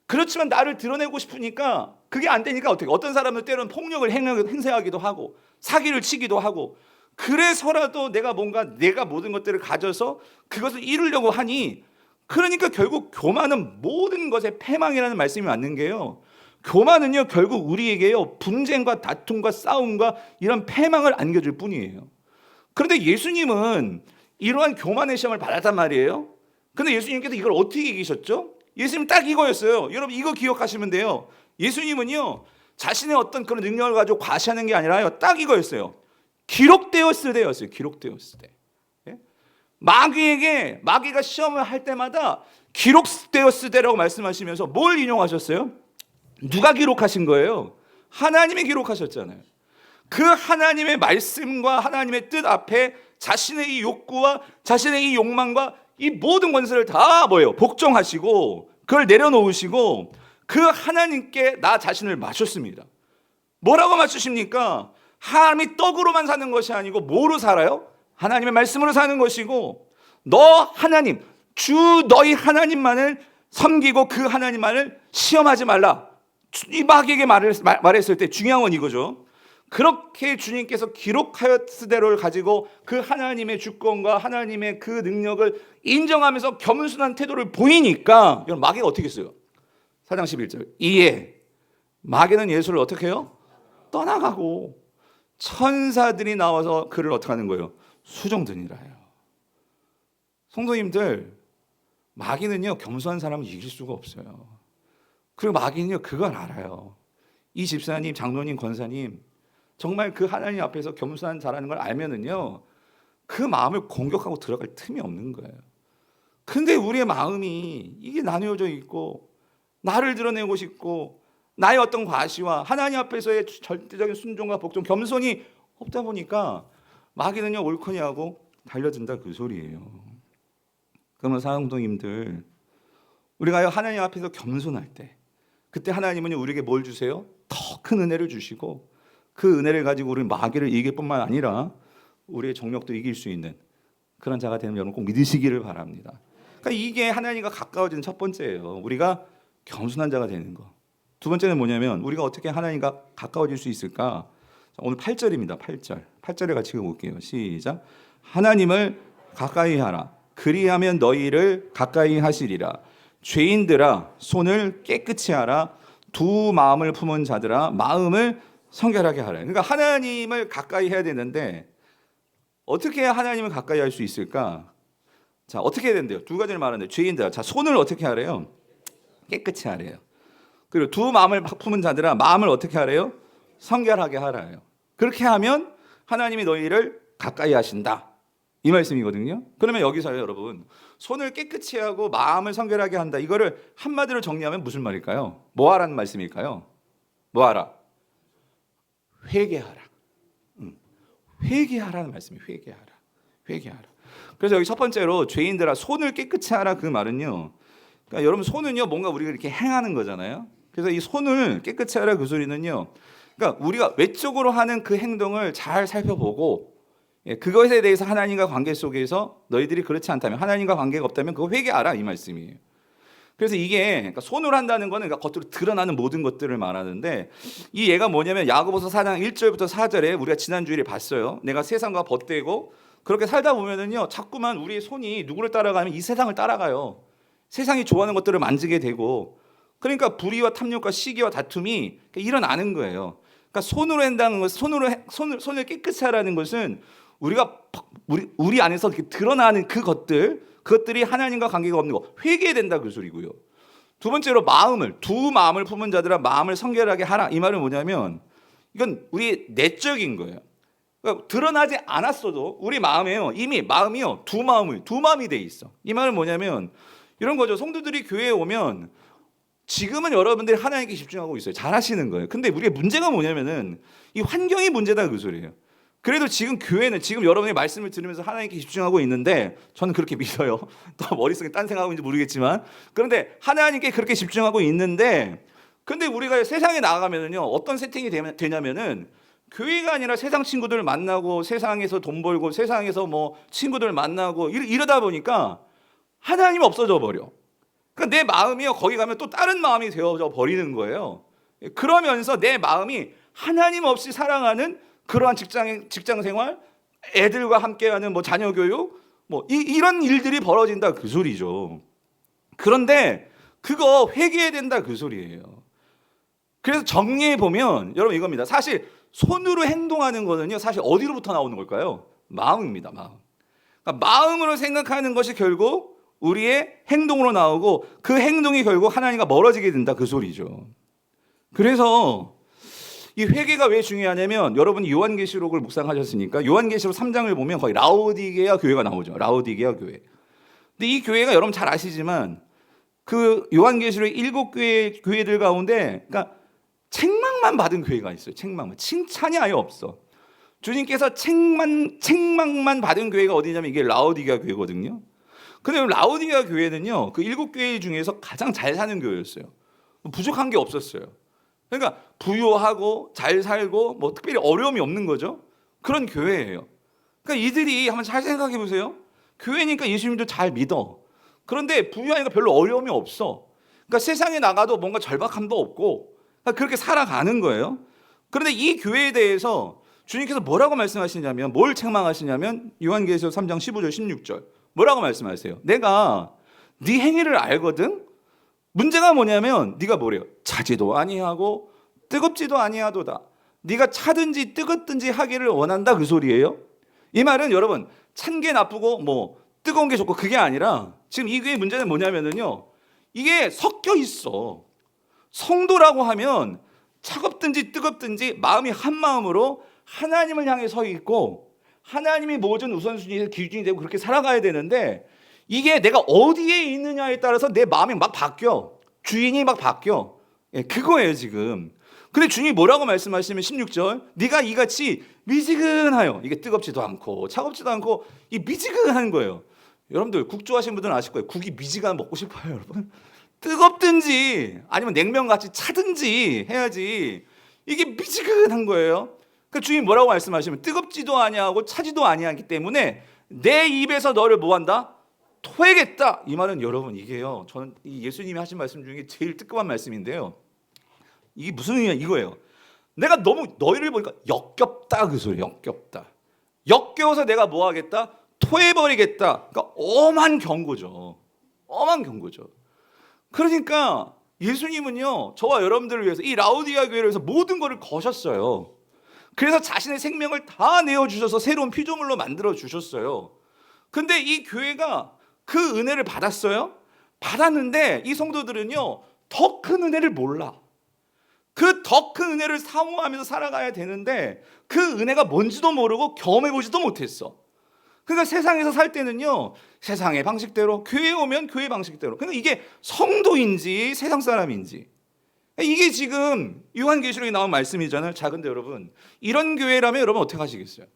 그렇지만 나를 드러내고 싶으니까 그게 안 되니까 어떻게? 어떤 사람은 때로는 폭력을 행사하기도 하고 사기를 치기도 하고, 그래서라도 내가 모든 것들을 가져서 그것을 이루려고 하니, 그러니까 결국 교만은 모든 것의 패망이라는 말씀이 맞는 게요, 교만은요 결국 우리에게요 분쟁과 다툼과 싸움과 이런 패망을 안겨줄 뿐이에요. 그런데 예수님은 이러한 교만의 시험을 받았단 말이에요. 근데 예수님께서 이걸 어떻게 이기셨죠? 예수님 딱 이거였어요. 여러분 이거 기억하시면 돼요. 예수님은요 자신의 어떤 그런 능력을 가지고 과시하는 게 아니라요, 딱 이거였어요. 기록되었으되였어요. 기록되었으되. 마귀가 시험을 할 때마다 기록되었으되라고 말씀하시면서 뭘 인용하셨어요? 누가 기록하신 거예요? 하나님이 기록하셨잖아요. 그 하나님의 말씀과 하나님의 뜻 앞에 자신의 이 욕구와 자신의 이 욕망과 이 모든 권세를 다 뭐예요? 복종하시고 그걸 내려놓으시고 그 하나님께 나 자신을 맞췄습니다. 뭐라고 맞추십니까? 하나님이 떡으로만 사는 것이 아니고 뭐로 살아요? 하나님의 말씀으로 사는 것이고, 너 하나님, 주 너희 하나님만을 섬기고 그 하나님만을 시험하지 말라. 이 마귀에게 말했을 때 중요한 건 이거죠. 그렇게 주님께서 기록하였으대로를 가지고 그 하나님의 주권과 하나님의 그 능력을 인정하면서 겸손한 태도를 보이니까, 여러분 마귀가 어떻게 했어요? 4장 11절. 이에 마귀는 예수를 어떻게 해요? 떠나가고 천사들이 나와서 그를 어떻게 하는 거예요? 수종드니라요. 성도님들, 마귀는요 겸손한 사람을 이길 수가 없어요. 그리고 마귀는요 그걸 알아요. 이 집사님, 장로님, 권사님 정말 그 하나님 앞에서 겸손한 자라는 걸 알면은요 그 마음을 공격하고 들어갈 틈이 없는 거예요. 근데 우리의 마음이 이게 나뉘어져 있고 나를 드러내고 싶고 나의 어떤 과시와 하나님 앞에서의 절대적인 순종과 복종, 겸손이 없다 보니까 마귀는요 옳거니하고 달려든다 그 소리예요. 그러면 사랑동님들, 우리가 하나님 앞에서 겸손할 때 그때 하나님은 우리에게 뭘 주세요? 더 큰 은혜를 주시고 그 은혜를 가지고 우리는 마귀를 이길 뿐만 아니라 우리의 정력도 이길 수 있는 그런 자가 되는 여러분 꼭 믿으시기를 바랍니다. 그러니까 이게 하나님과 가까워지는 첫 번째예요. 우리가 겸손한 자가 되는 거. 두 번째는 뭐냐면 우리가 어떻게 하나님과 가까워질 수 있을까? 오늘 8절입니다. 8절에 같이 읽어볼게요. 시작. 하나님을 가까이 하라. 그리하면 너희를 가까이 하시리라. 죄인들아 손을 깨끗이 하라. 두 마음을 품은 자들아 마음을 성결하게 하라. 그러니까 하나님을 가까이 해야 되는데 어떻게 해야 하나님을 가까이 할 수 있을까? 자, 어떻게 해야 된대요? 두 가지를 말하는데, 죄인들, 자, 손을 어떻게 하래요? 깨끗이 하래요. 그리고 두 마음을 품은 자들아 마음을 어떻게 하래요? 성결하게 하라요. 그렇게 하면 하나님이 너희를 가까이 하신다, 이 말씀이거든요. 그러면 여기서요 여러분, 손을 깨끗이 하고 마음을 성결하게 한다, 이거를 한마디로 정리하면 무슨 말일까요? 뭐 하라는 말씀일까요? 뭐 하라? 회개하라. 회개하라는 말씀이에요. 회개하라. 그래서 여기 첫 번째로 죄인들아 손을 깨끗이 하라, 그 말은요, 그러니까 여러분 손은요 뭔가 우리가 이렇게 행하는 거잖아요. 그래서 이 손을 깨끗이 하라 그 소리는요, 그러니까 우리가 외적으로 하는 그 행동을 잘 살펴보고 그것에 대해서 하나님과 관계 속에서 너희들이 그렇지 않다면, 하나님과 관계가 없다면 그거 회개하라, 이 말씀이에요. 그래서 이게 그러니까 손으로 한다는 거는 그러니까 겉으로 드러나는 모든 것들을 말하는데 이 예가 뭐냐면 야고보서 4장 1절부터 4절에 우리가 지난 주일에 봤어요. 내가 세상과 벗되고 그렇게 살다 보면은요 자꾸만 우리의 손이 누구를 따라가면 이 세상을 따라가요. 세상이 좋아하는 것들을 만지게 되고 그러니까 불의와 탐욕과 시기와 다툼이 일어나는 거예요. 그러니까 손으로 한다는 것, 손을 깨끗이 하라는 것은 우리 안에서 이렇게 드러나는 그것들이 하나님과 관계가 없는 거 회개해야 된다 그 소리고요. 두 번째로 두 마음을 품은 자들아 마음을 성결하게 하라. 이 말은 뭐냐면 이건 우리 내적인 거예요. 그러니까 드러나지 않았어도 우리 마음에요 이미 마음이요 두 마음이 돼 있어. 이 말은 뭐냐면 이런 거죠. 성도들이 교회에 오면 지금은 여러분들이 하나님께 집중하고 있어요. 잘하시는 거예요. 근데 우리의 문제가 뭐냐면은 이 환경이 문제다 그 소리예요. 그래도 지금 교회는 지금 여러분의 말씀을 들으면서 하나님께 집중하고 있는데 저는 그렇게 믿어요. 또 머릿속에 딴 생각하고 있는지 모르겠지만 그런데 하나님께 그렇게 집중하고 있는데 근데 우리가 세상에 나가면은요 어떤 세팅이 되냐면은 교회가 아니라 세상 친구들 만나고 세상에서 돈 벌고 세상에서 뭐 친구들 만나고 이러다 보니까 하나님이 없어져 버려. 그러니까 내 마음이요 거기 가면 또 다른 마음이 되어져 버리는 거예요. 그러면서 내 마음이 하나님 없이 살아가는 그러한 직장 생활, 애들과 함께하는 뭐 자녀 교육, 뭐 이런 일들이 벌어진다 그 소리죠. 그런데 그거 회개해야 된다 그 소리예요. 그래서 정리해 보면 여러분 이겁니다. 사실 손으로 행동하는 거는요 사실 어디로부터 나오는 걸까요? 마음입니다. 그러니까 마음으로 생각하는 것이 결국 우리의 행동으로 나오고 그 행동이 결국 하나님과 멀어지게 된다 그 소리죠. 그래서 이 회개가 왜 중요하냐면 여러분이 요한계시록을 묵상하셨으니까 요한계시록 3장을 보면 거의 라오디게아 교회가 나오죠. 라오디게아 교회. 근데 이 교회가 여러분 잘 아시지만 그 요한계시록 7 교회들 가운데 그러니까 책망만 받은 교회가 있어요. 책망만. 칭찬이 아예 없어. 주님께서 책망만 받은 교회가 어디냐면 이게 라오디게아 교회거든요. 근데 라오디게아 교회는요 그 7교회 중에서 가장 잘 사는 교회였어요. 부족한 게 없었어요. 그러니까 부유하고 잘 살고 뭐 특별히 어려움이 없는 거죠. 그런 교회예요. 그러니까 이들이 한번 잘 생각해 보세요. 교회니까 예수님도 잘 믿어. 그런데 부유하니까 별로 어려움이 없어. 그러니까 세상에 나가도 뭔가 절박함도 없고 그러니까 그렇게 살아가는 거예요. 그런데 이 교회에 대해서 주님께서 뭐라고 말씀하시냐면 뭘 책망하시냐면 요한계시록 3장 15절 16절 뭐라고 말씀하세요? 내가 네 행위를 알거든. 문제가 뭐냐면 네가 뭐래요? 차지도 아니하고 뜨겁지도 아니하도다. 네가 차든지 뜨겁든지 하기를 원한다 그 소리예요. 이 말은 여러분 찬 게 나쁘고 뭐 뜨거운 게 좋고 그게 아니라 지금 이 교회의 문제는 뭐냐면은요 이게 섞여 있어. 성도라고 하면 차갑든지 뜨겁든지 마음이 한 마음으로 하나님을 향해 서 있고 하나님이 모든 우선순위에서 기준이 되고 그렇게 살아가야 되는데 이게 내가 어디에 있느냐에 따라서 내 마음이 막 바뀌어. 주인이 막 바뀌어. 예, 그거예요 지금. 근데 주님이 뭐라고 말씀하시면 16절 네가 이같이 미지근하여 이게 뜨겁지도 않고 차갑지도 않고 이 미지근한 거예요. 여러분들 국 좋아하시는 분들은 아실 거예요. 국이 미지근 먹고 싶어요 여러분. 뜨겁든지 아니면 냉면같이 차든지 해야지 이게 미지근한 거예요. 그 주님 뭐라고 말씀하시면 뜨겁지도 아니하고 차지도 아니하기 때문에 내 입에서 너를 뭐한다? 토해겠다. 이 말은 여러분 이게요. 저는 이 예수님이 하신 말씀 중에 제일 뜨끔한 말씀인데요. 이게 무슨 의미냐 이거예요. 내가 너무 너희를 보니까 역겹다 그 소리. 역겹다. 역겨워서 내가 뭐 하겠다? 토해버리겠다. 그러니까 엄한 경고죠. 엄한 경고죠. 그러니까 예수님은요 저와 여러분들을 위해서 이 라오디게아 교회를 위해서 모든 것을 거셨어요. 그래서 자신의 생명을 다 내어주셔서 새로운 피조물로 만들어 주셨어요. 근데 이 교회가 그 은혜를 받았어요. 받았는데 이 성도들은요 더 큰 은혜를 몰라. 그 더 큰 은혜를 사모하면서 살아가야 되는데 그 은혜가 뭔지도 모르고 경험해보지도 못했어. 그러니까 세상에서 살 때는요 세상의 방식대로, 교회에 오면 교회 방식대로. 그러니까 이게 성도인지 세상 사람인지 이게 지금 요한계시록에 나온 말씀이잖아요. 자, 근데 여러분 이런 교회라면 여러분 어떻게 하시겠어요?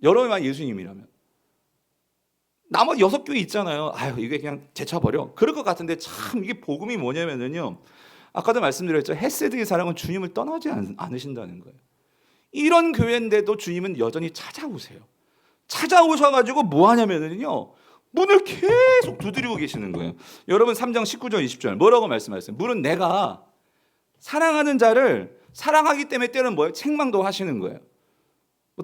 여러분만 예수님이라면 나머지 6교회 있잖아요. 아유 이게 그냥 제쳐버려. 그럴 것 같은데 참 이게 복음이 뭐냐면요. 아까도 말씀드렸죠. 헤세드의 사랑은 주님을 떠나지 않으신다는 거예요. 이런 교회인데도 주님은 여전히 찾아오세요. 찾아오셔가지고 뭐 하냐면요. 문을 계속 두드리고 계시는 거예요. 여러분 3장 19절 20절 뭐라고 말씀하셨어요? 문은 내가 사랑하는 자를 사랑하기 때문에 때로는 뭐예요? 책망도 하시는 거예요.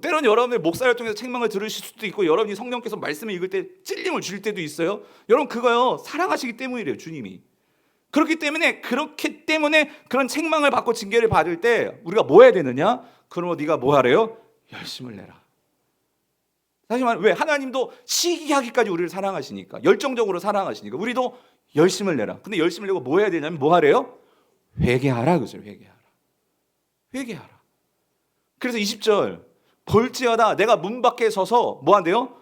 때로는 여러분의 목사를 통해서 책망을 들으실 수도 있고 여러분이 성령께서 말씀을 읽을 때 찔림을 주실 때도 있어요. 여러분 그거요 사랑하시기 때문이래요. 주님이. 그렇기 때문에 그런 책망을 받고 징계를 받을 때 우리가 뭐 해야 되느냐? 그러면 네가 뭐 하래요? 열심을 내라. 사실 말하면 왜? 하나님도 시기하기까지 우리를 사랑하시니까 열정적으로 사랑하시니까 우리도 열심을 내라. 근데 열심을 내고 뭐 해야 되냐면 뭐 하래요? 회개하라 그죠? 회개하라. 그래서 20절 볼지어다 내가 문 밖에 서서 뭐 한대요?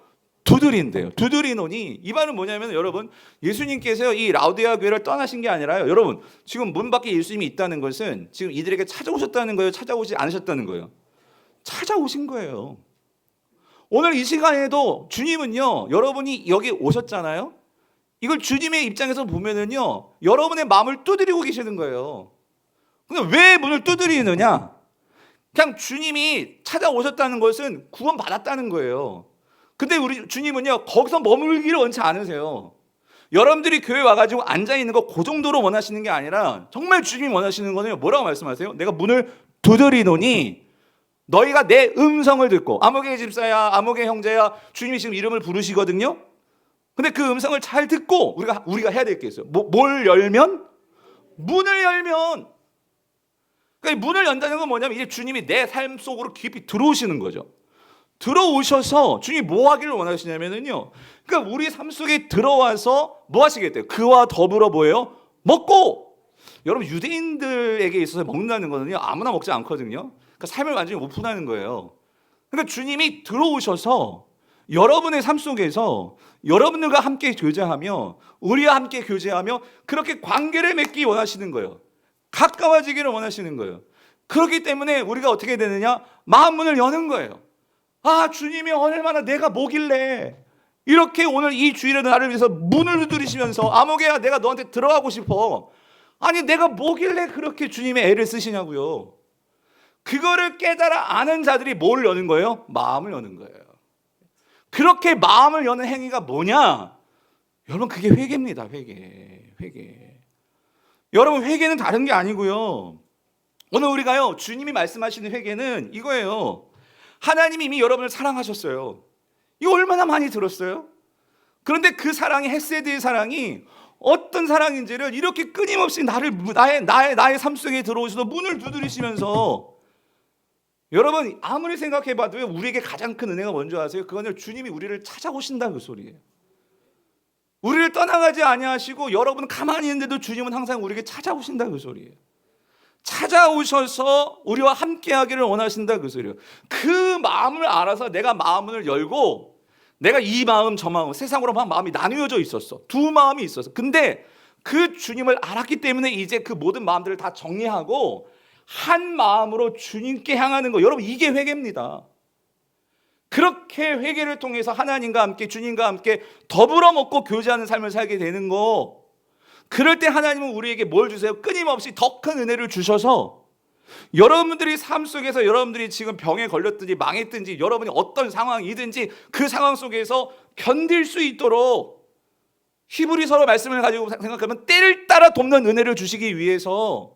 두드린대요. 두드리노니 이 말은 뭐냐면 여러분 예수님께서 이 라우디아 교회를 떠나신 게 아니라요. 여러분 지금 문 밖에 예수님이 있다는 것은 지금 이들에게 찾아오셨다는 거예요? 찾아오지 않으셨다는 거예요? 찾아오신 거예요. 오늘 이 시간에도 주님은요 여러분이 여기 오셨잖아요. 이걸 주님의 입장에서 보면은요 여러분의 마음을 두드리고 계시는 거예요. 근데 왜 문을 두드리느냐? 그냥 주님이 찾아오셨다는 것은 구원 받았다는 거예요. 근데 우리 주님은요 거기서 머물기를 원치 않으세요. 여러분들이 교회 와가지고 앉아있는 거 그 정도로 원하시는 게 아니라 정말 주님이 원하시는 거는 뭐라고 말씀하세요? 내가 문을 두드리노니 너희가 내 음성을 듣고 아무개 집사야 아무개 형제야 주님이 지금 이름을 부르시거든요. 근데 그 음성을 잘 듣고 우리가 해야 될 게 있어요. 뭘 열면? 문을 열면. 그러니까 문을 연다는 건 뭐냐면 이제 주님이 내 삶 속으로 깊이 들어오시는 거죠. 들어오셔서 주님이 뭐 하기를 원하시냐면요. 그러니까 우리 삶 속에 들어와서 뭐 하시겠대요? 그와 더불어 뭐예요? 먹고. 여러분 유대인들에게 있어서 먹는다는 거는요 아무나 먹지 않거든요. 그러니까 삶을 완전히 오픈하는 거예요. 그러니까 주님이 들어오셔서 여러분의 삶 속에서 여러분들과 함께 교제하며 우리와 함께 교제하며 그렇게 관계를 맺기 원하시는 거예요. 가까워지기를 원하시는 거예요. 그렇기 때문에 우리가 어떻게 되느냐? 마음문을 여는 거예요. 아 주님이 얼마나 내가 뭐길래 이렇게 오늘 이 주일에 나를 위해서 문을 두드리시면서 아무개야 내가 너한테 들어가고 싶어. 아니 내가 뭐길래 그렇게 주님의 애를 쓰시냐고요. 그거를 깨달아 아는 자들이 뭘 여는 거예요? 마음을 여는 거예요. 그렇게 마음을 여는 행위가 뭐냐? 여러분 그게 회개입니다. 회개. 여러분 회개는 다른 게 아니고요. 오늘 우리가요 주님이 말씀하시는 회개는 이거예요. 하나님이 이미 여러분을 사랑하셨어요. 이거 얼마나 많이 들었어요? 그런데 그 사랑이 헤세드의 사랑이 어떤 사랑인지를 이렇게 끊임없이 나의 삶 속에 들어오셔서 문을 두드리시면서 여러분 아무리 생각해봐도요 우리에게 가장 큰 은혜가 뭔지 아세요? 그거는 주님이 우리를 찾아오신다 그 소리예요. 우리를 떠나가지 아니하시고 여러분 가만히 있는데도 주님은 항상 우리에게 찾아오신다 그 소리예요. 찾아오셔서 우리와 함께하기를 원하신다 그 소리예요. 그 마음을 알아서 내가 마음을 열고 내가 이 마음 저 마음 세상으로만 마음이 나뉘어져 있었어. 두 마음이 있었어. 근데 그 주님을 알았기 때문에 이제 그 모든 마음들을 다 정리하고 한 마음으로 주님께 향하는 거. 여러분 이게 회개입니다. 그렇게 회개를 통해서 하나님과 함께 주님과 함께 더불어 먹고 교제하는 삶을 살게 되는 거. 그럴 때 하나님은 우리에게 뭘 주세요? 끊임없이 더 큰 은혜를 주셔서 여러분들이 삶 속에서 여러분들이 지금 병에 걸렸든지 망했든지 여러분이 어떤 상황이든지 그 상황 속에서 견딜 수 있도록 히브리서로 말씀을 가지고 생각하면 때를 따라 돕는 은혜를 주시기 위해서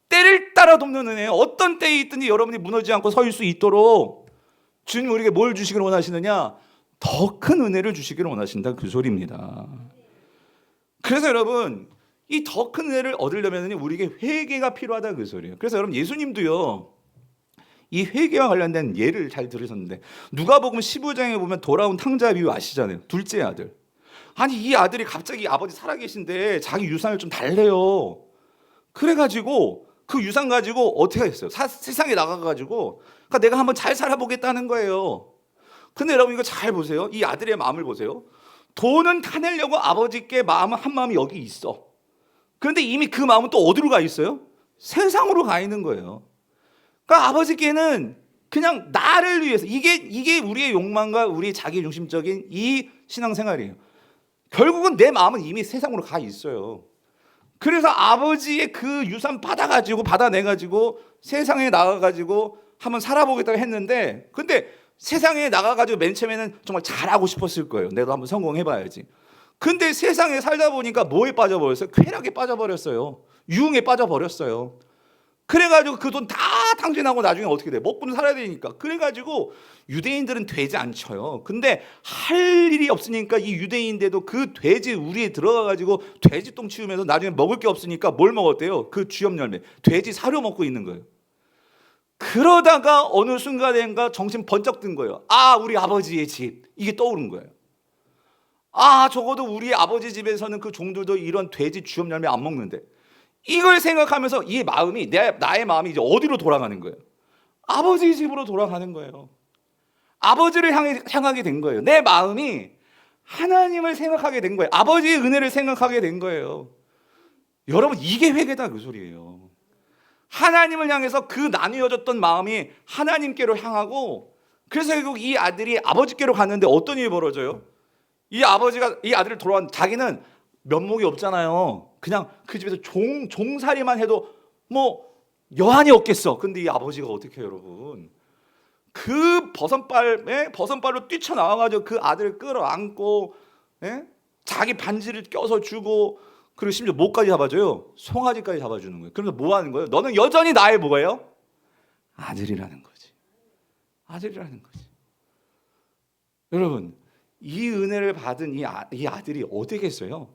때를 따라 돕는 은혜 어떤 때에 있든지 여러분이 무너지지 않고 설 수 있도록 주님 우리에게 뭘 주시기를 원하시느냐? 더 큰 은혜를 주시기를 원하신다 그 소리입니다. 그래서 여러분 이 더 큰 은혜를 얻으려면 우리에게 회개가 필요하다 그 소리예요. 그래서 여러분 예수님도요 이 회개와 관련된 예를 잘 들으셨는데 누가복음 15장에 보면 돌아온 탕자 비유 아시잖아요. 둘째 아들. 아니 이 아들이 갑자기 아버지 살아계신데 자기 유산을 좀 달래요. 그래가지고 그 유산 가지고 어떻게 했어요? 세상에 나가가지고 그러니까 내가 한번 잘 살아보겠다는 거예요. 근데 여러분 이거 잘 보세요. 이 아들의 마음을 보세요. 돈은 타내려고 아버지께 한 마음이 여기 있어. 그런데 이미 그 마음은 또 어디로 가 있어요? 세상으로 가 있는 거예요. 그러니까 아버지께는 그냥 나를 위해서 이게 우리의 욕망과 우리의 자기 중심적인 이 신앙생활이에요. 결국은 내 마음은 이미 세상으로 가 있어요. 그래서 아버지의 그 유산 받아내가지고 세상에 나가가지고 한번 살아보겠다고 했는데 근데 세상에 나가가지고 맨 처음에는 정말 잘하고 싶었을 거예요. 내가 한번 성공해봐야지. 근데 세상에 살다 보니까 뭐에 빠져버렸어요? 쾌락에 빠져버렸어요. 유흥에 빠져버렸어요. 그래가지고 그 돈 다 탕진하고 나중에 어떻게 돼? 먹고는 살아야 되니까. 그래가지고 유대인들은 돼지 안 쳐요. 근데 할 일이 없으니까 이 유대인들도 그 돼지 우리에 들어가가지고 돼지똥 치우면서 나중에 먹을 게 없으니까 뭘 먹었대요? 그 쥐염 열매. 돼지 사료 먹고 있는 거예요. 그러다가 어느 순간인가 정신 번쩍 든 거예요. 아, 우리 아버지의 집. 이게 떠오른 거예요. 아, 적어도 우리 아버지 집에서는 그 종들도 이런 돼지 쥐염 열매 안 먹는데. 이걸 생각하면서 이 마음이 나의 마음이 이제 어디로 돌아가는 거예요? 아버지 집으로 돌아가는 거예요. 아버지를 향하게 된 거예요. 내 마음이 하나님을 생각하게 된 거예요. 아버지의 은혜를 생각하게 된 거예요. 여러분, 이게 회개다 그 소리예요. 하나님을 향해서 그 나뉘어졌던 마음이 하나님께로 향하고, 그래서 결국 이 아들이 아버지께로 갔는데 어떤 일이 벌어져요? 이 아들을 돌아온, 자기는 면목이 없잖아요. 그냥 그 집에서 종살이만 해도 뭐 여한이 없겠어. 근데 이 아버지가 어떻게 해요, 여러분? 그 버선발로 뛰쳐나와가지고 그 아들을 끌어안고, 자기 반지를 껴서 주고, 그리고 심지어 목까지 잡아줘요. 송아지까지 잡아주는 거예요. 그러면서 뭐 하는 거예요? 너는 여전히 나의 뭐예요? 아들이라는 거지. 아들이라는 거지. 여러분, 이 은혜를 받은 이 아들이 어디겠어요?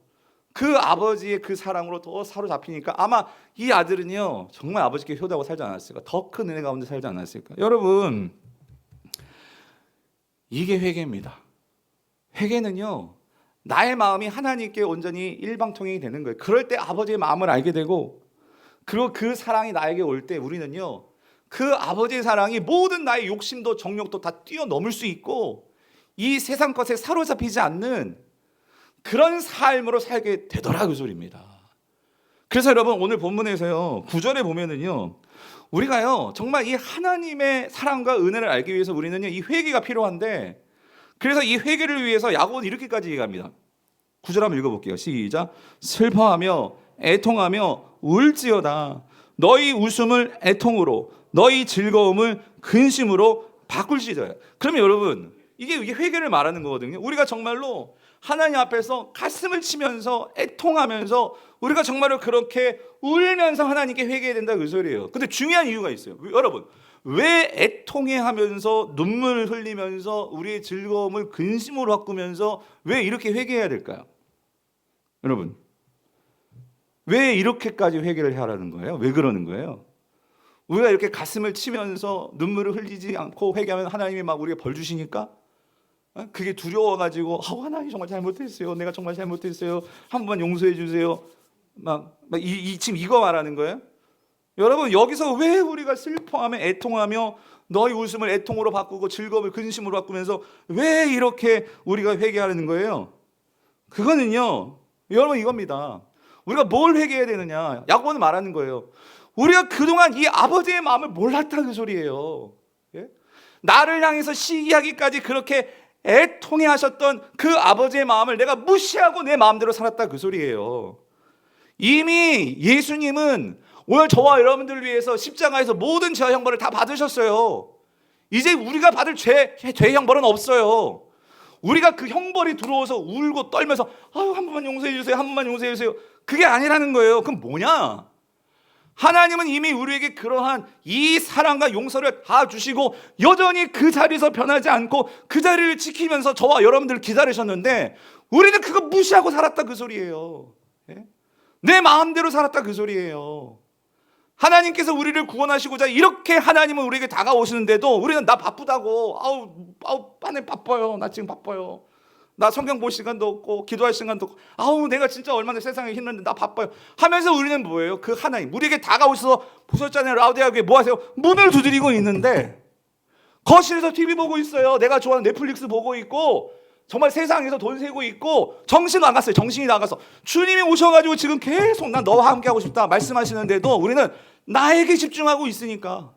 그 아버지의 그 사랑으로 더 사로잡히니까 아마 이 아들은요, 정말 아버지께 효도하고 살지 않았을까? 더 큰 은혜 가운데 살지 않았을까? 여러분, 이게 회개입니다. 회개는요, 나의 마음이 하나님께 온전히 일방통행이 되는 거예요. 그럴 때 아버지의 마음을 알게 되고, 그리고 그 사랑이 나에게 올 때 우리는요, 그 아버지의 사랑이 모든 나의 욕심도 정욕도 다 뛰어넘을 수 있고, 이 세상 것에 사로잡히지 않는 그런 삶으로 살게 되더라 그 소리입니다. 그래서 여러분, 오늘 본문에서요 9절에 보면은요, 우리가요 정말 이 하나님의 사랑과 은혜를 알기 위해서 우리는요 이 회개가 필요한데, 그래서 이 회개를 위해서 야고보는 이렇게까지 얘기합니다. 9절 한번 읽어볼게요. 시작. 슬퍼하며 애통하며 울지어다. 너희 웃음을 애통으로, 너희 즐거움을 근심으로 바꿀지어다. 그러면 여러분, 이게 회개를 말하는 거거든요. 우리가 정말로 하나님 앞에서 가슴을 치면서 애통하면서 우리가 정말로 그렇게 울면서 하나님께 회개해야 된다 그 소리예요. 근데 중요한 이유가 있어요. 여러분, 왜 애통해하면서 눈물을 흘리면서 우리의 즐거움을 근심으로 바꾸면서 왜 이렇게 회개해야 될까요? 여러분, 왜 이렇게까지 회개를 하라는 거예요? 왜 그러는 거예요? 우리가 이렇게 가슴을 치면서 눈물을 흘리지 않고 회개하면 하나님이 막 우리가 벌 주시니까 그게 두려워가지고 하나님 정말 잘못했어요. 내가 정말 잘못했어요. 한 번만 용서해 주세요. 지금 이거 말하는 거예요? 여러분, 여기서 왜 우리가 슬퍼하며 애통하며 너희 웃음을 애통으로 바꾸고 즐거움을 근심으로 바꾸면서 왜 이렇게 우리가 회개하는 거예요? 그거는요, 여러분 이겁니다. 우리가 뭘 회개해야 되느냐? 야고보는 말하는 거예요. 우리가 그동안 이 아버지의 마음을 몰랐다 그 소리예요. 나를 향해서 시기하기까지 그렇게 애통해 하셨던 그 아버지의 마음을 내가 무시하고 내 마음대로 살았다 그 소리예요. 이미 예수님은 오늘 저와 여러분들을 위해서 십자가에서 모든 죄와 형벌을 다 받으셨어요. 이제 우리가 받을 죄 형벌은 없어요. 우리가 그 형벌이 들어와서 울고 떨면서 한 번만 용서해 주세요, 한 번만 용서해 주세요, 그게 아니라는 거예요. 그럼 뭐냐? 하나님은 이미 우리에게 그러한 이 사랑과 용서를 다 주시고 여전히 그 자리에서 변하지 않고 그 자리를 지키면서 저와 여러분들을 기다리셨는데 우리는 그거 무시하고 살았다 그 소리예요. 내 마음대로 살았다 그 소리예요. 하나님께서 우리를 구원하시고자 이렇게 하나님은 우리에게 다가오시는데도 우리는 나 바쁘다고, 빠네 바빠요, 나 지금 바빠요, 나 성경 볼 시간도 없고 기도할 시간도 없고, 내가 진짜 얼마나 세상에 힘든데 나 바빠요 하면서 우리는 뭐예요? 그 하나님 우리에게 다가오셔서, 보셨잖아요, 라우디아 교회 뭐 하세요? 문을 두드리고 있는데 거실에서 TV 보고 있어요. 내가 좋아하는 넷플릭스 보고 있고 정말 세상에서 돈 세고 있고 정신 나갔어요. 정신이 나가서 주님이 오셔가지고 지금 계속 난 너와 함께 하고 싶다 말씀하시는데도 우리는 나에게 집중하고 있으니까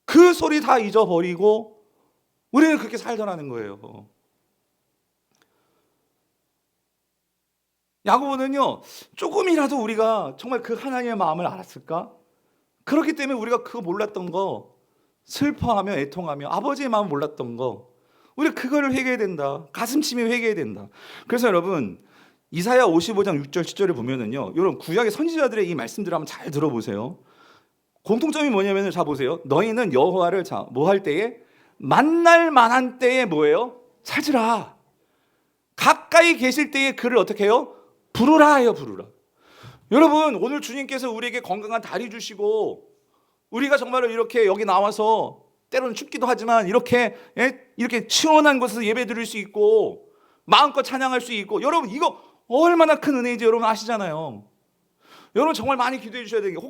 그 소리 다 잊어버리고 우리는 그렇게 살더라는 거예요. 야고보는요, 조금이라도 우리가 정말 그 하나님의 마음을 알았을까? 그렇기 때문에 우리가 그거 몰랐던 거 슬퍼하며 애통하며 아버지의 마음 몰랐던 거, 우리 그거를 회개해야 된다. 가슴치며 회개해야 된다. 그래서 여러분 이사야 55장 6절 7절을 보면은요, 여러분 구약의 선지자들의 이 말씀들을 한번 잘 들어보세요. 공통점이 뭐냐면은, 자 보세요. 너희는 여호와를 뭐 할 때에, 만날 만한 때에 뭐예요? 찾으라. 가까이 계실 때에 그를 어떻게 해요? 부르라 해요. 부르라. 여러분 오늘 주님께서 우리에게 건강한 다리 주시고, 우리가 정말로 이렇게 여기 나와서 때로는 춥기도 하지만 이렇게 시원한 곳에서 예배 드릴 수 있고 마음껏 찬양할 수 있고, 여러분 이거 얼마나 큰 은혜인지 여러분 아시잖아요. 여러분 정말 많이 기도해 주셔야 되는 게,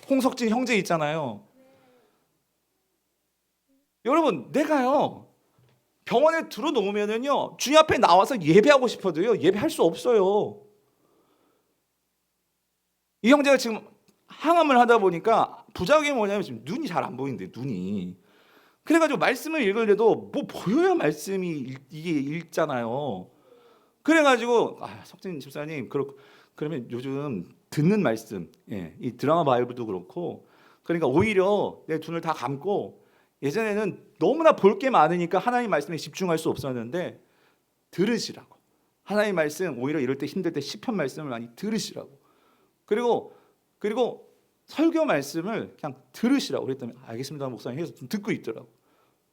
홍석진 형제 있잖아요. 여러분 내가요 병원에 들어놓으면은요 주님 앞에 나와서 예배하고 싶어도요 예배할 수 없어요. 이 형제가 지금 항암을 하다 보니까 부작용이 뭐냐면 지금 눈이 잘 안 보이는데, 눈이. 그래가지고 말씀을 읽으려도 뭐 보여야 말씀이 이게 읽잖아요. 그래가지고 석진 집사님 그러면 요즘 듣는 말씀, 이 드라마 바이블도 그렇고, 그러니까 오히려 내 눈을 다 감고, 예전에는 너무나 볼 게 많으니까 하나님 말씀에 집중할 수 없었는데 들으시라고. 하나님 말씀 오히려 이럴 때 힘들 때 시편 말씀을 많이 들으시라고. 그리고 설교 말씀을 그냥 들으시라고 그랬더니 알겠습니다 목사님 해서 듣고 있더라고.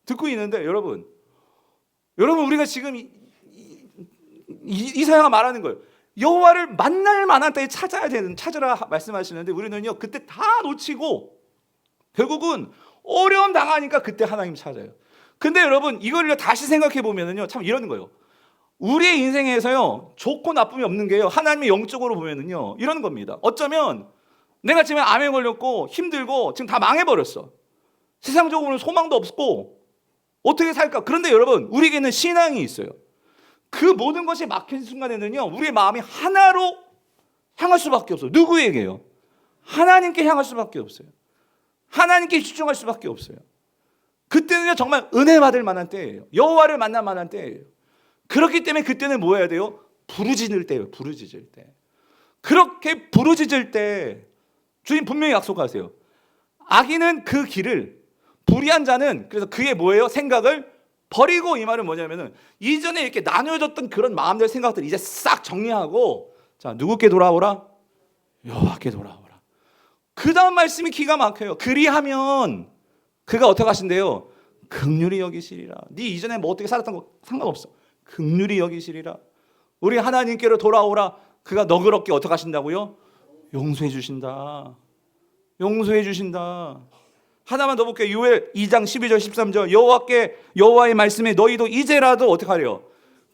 듣고 있는데 여러분 우리가 지금 이사야가 말하는 거예요. 여호와를 만날 만한 때에 찾으라 말씀하시는데, 우리는요 그때 다 놓치고 결국은 어려움 당하니까 그때 하나님 찾아요. 근데 여러분 이걸 다시 생각해 보면은요 참 이러는 거예요. 우리의 인생에서요 좋고 나쁨이 없는 게요, 하나님의 영적으로 보면은요 이러는 겁니다. 어쩌면 내가 지금 암에 걸렸고 힘들고 지금 다 망해버렸어. 세상적으로는 소망도 없고 어떻게 살까? 그런데 여러분 우리에게는 신앙이 있어요. 그 모든 것이 막힌 순간에는요 우리의 마음이 하나로 향할 수밖에 없어요. 누구에게요? 하나님께 향할 수밖에 없어요. 하나님께 집중할 수밖에 없어요. 그때는요 정말 은혜 받을 만한 때예요. 여호와를 만날 만한 때예요. 그렇기 때문에 그때는 뭐 해야 돼요? 부르짖을 때예요. 부르짖을 때. 그렇게 부르짖을 때 주님 분명히 약속하세요. 악인은 그 길을, 불의한 자는 그래서 그의 뭐예요? 생각을 버리고. 이 말은 뭐냐면은 이전에 이렇게 나뉘어졌던 그런 마음들, 생각들 이제 싹 정리하고, 자 누구께 돌아오라? 여호와께 돌아오라. 그 다음 말씀이 기가 막혀요. 그리하면 그가 어떻게 하신대요? 긍휼히 여기시리라. 네 이전에 뭐 어떻게 살았던 거 상관없어. 긍휼히 여기시리라. 우리 하나님께로 돌아오라. 그가 너그럽게 어떻게 하신다고요? 용서해 주신다. 용서해 주신다. 하나만 더 볼게요. 요엘 2장 12절 13절. 여호와의 말씀에 너희도 이제라도 어떻게 하래요?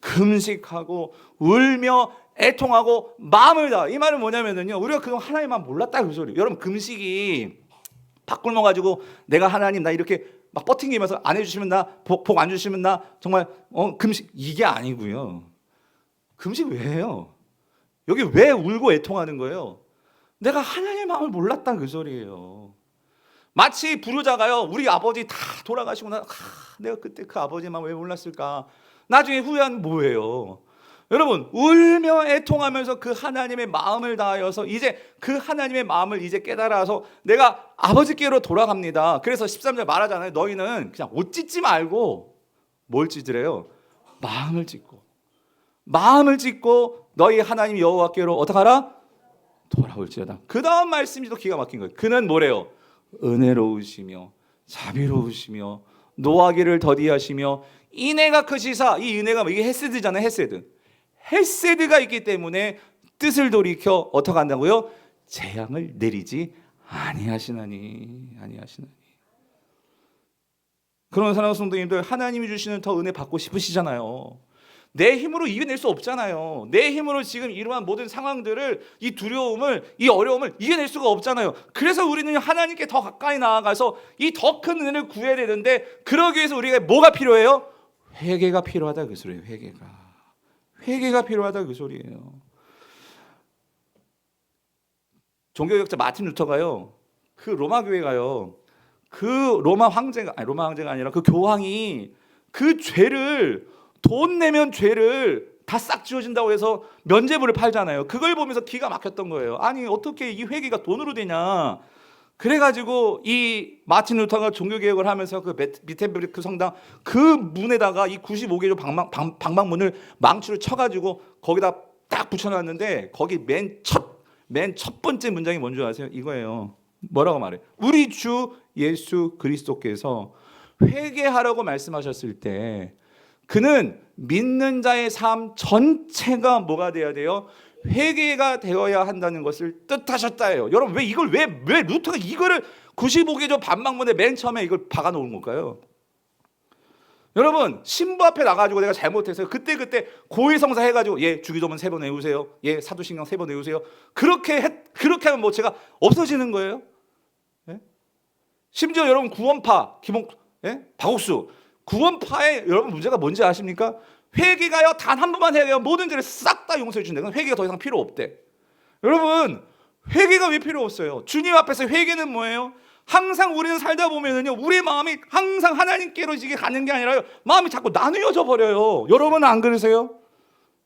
금식하고 울며 애통하고 마음을 다. 이 말은 뭐냐면요 우리가 그동안 하나님만 몰랐다 그 소리. 여러분 금식이 밥 굶어 가지고 내가 하나님 나 이렇게 막 버팅기면서 안 해주시면 나 복 안 주시면 나 정말 금식, 이게 아니고요. 금식 왜 해요? 여기 왜 울고 애통하는 거예요? 내가 하나님의 마음을 몰랐다 그 소리예요. 마치 부르자가요 우리 아버지 다 돌아가시고 내가 그때 그 아버지의 마음을 왜 몰랐을까? 나중에 후회한 뭐예요? 여러분 울며 애통하면서 그 하나님의 마음을 다하여서 이제 그 하나님의 마음을 이제 깨달아서 내가 아버지께로 돌아갑니다. 그래서 13절 말하잖아요. 너희는 그냥 옷 찢지 말고 뭘 찢으래요? 마음을 찢고 너희 하나님 여호와께로 어떻게 하라? 돌아올지어다. 그 다음 말씀이 또 기가 막힌 거예요. 그는 뭐래요? 은혜로우시며 자비로우시며 노하기를 더디하시며 인애가 크시사. 이 은혜가 이게 헤세드잖아요. 헤세드가 있기 때문에 뜻을 돌이켜 어떻게 한다고요? 재앙을 내리지 아니하시나니. 그런 사랑하는 성도님들, 하나님이 주시는 더 은혜 받고 싶으시잖아요. 내 힘으로 이겨낼 수 없잖아요. 내 힘으로 지금 이러한 모든 상황들을, 이 두려움을, 이 어려움을 이겨낼 수가 없잖아요. 그래서 우리는 하나님께 더 가까이 나아가서 이 더 큰 은혜를 구해야 되는데, 그러기 위해서 우리가 뭐가 필요해요? 회개가 필요하다 그 소리예요. 회개가 필요하다 그 소리예요. 종교개혁자 마틴 루터가요, 그 로마 교회가요, 그 로마 황제가 아니라 그 교황이 그 죄를, 돈 내면 죄를 다 싹 지워진다고 해서 면죄부를 팔잖아요. 그걸 보면서 기가 막혔던 거예요. 아니 어떻게 이 회개가 돈으로 되냐? 그래가지고 이 마틴 루터가 종교개혁을 하면서 그 비텐베르크 성당 그 문에다가 이 95개조 방방문을 망치로 쳐가지고 거기다 딱 붙여놨는데 거기 맨 첫 번째 문장이 뭔지 아세요? 이거예요. 뭐라고 말해요? 우리 주 예수 그리스도께서 회개하라고 말씀하셨을 때 그는 믿는 자의 삶 전체가 뭐가 되어야 돼요? 회개가 되어야 한다는 것을 뜻하셨다예요. 여러분 왜 이걸 왜 루터가 이거를 95개조 반박문에 맨 처음에 이걸 박아 놓은 걸까요? 여러분 신부 앞에 나가지고 내가 잘못해서 그때 고해성사 해가지고 예 주기도문 3번 외우세요. 예 사도신경 3번 외우세요. 그렇게 하면 뭐 제가 없어지는 거예요? 예? 심지어 여러분 구원파 박옥수 구원파의 여러분 문제가 뭔지 아십니까? 회개가요 단 한 번만 해야 돼요. 모든 죄를 싹 다 용서해 준대. 회개가 더 이상 필요 없대. 여러분 회개가 왜 필요 없어요? 주님 앞에서 회개는 뭐예요? 항상 우리는 살다 보면은요 우리의 마음이 항상 하나님께로 이게 가는 게 아니라요 마음이 자꾸 나누어져 버려요. 여러분은 안 그러세요?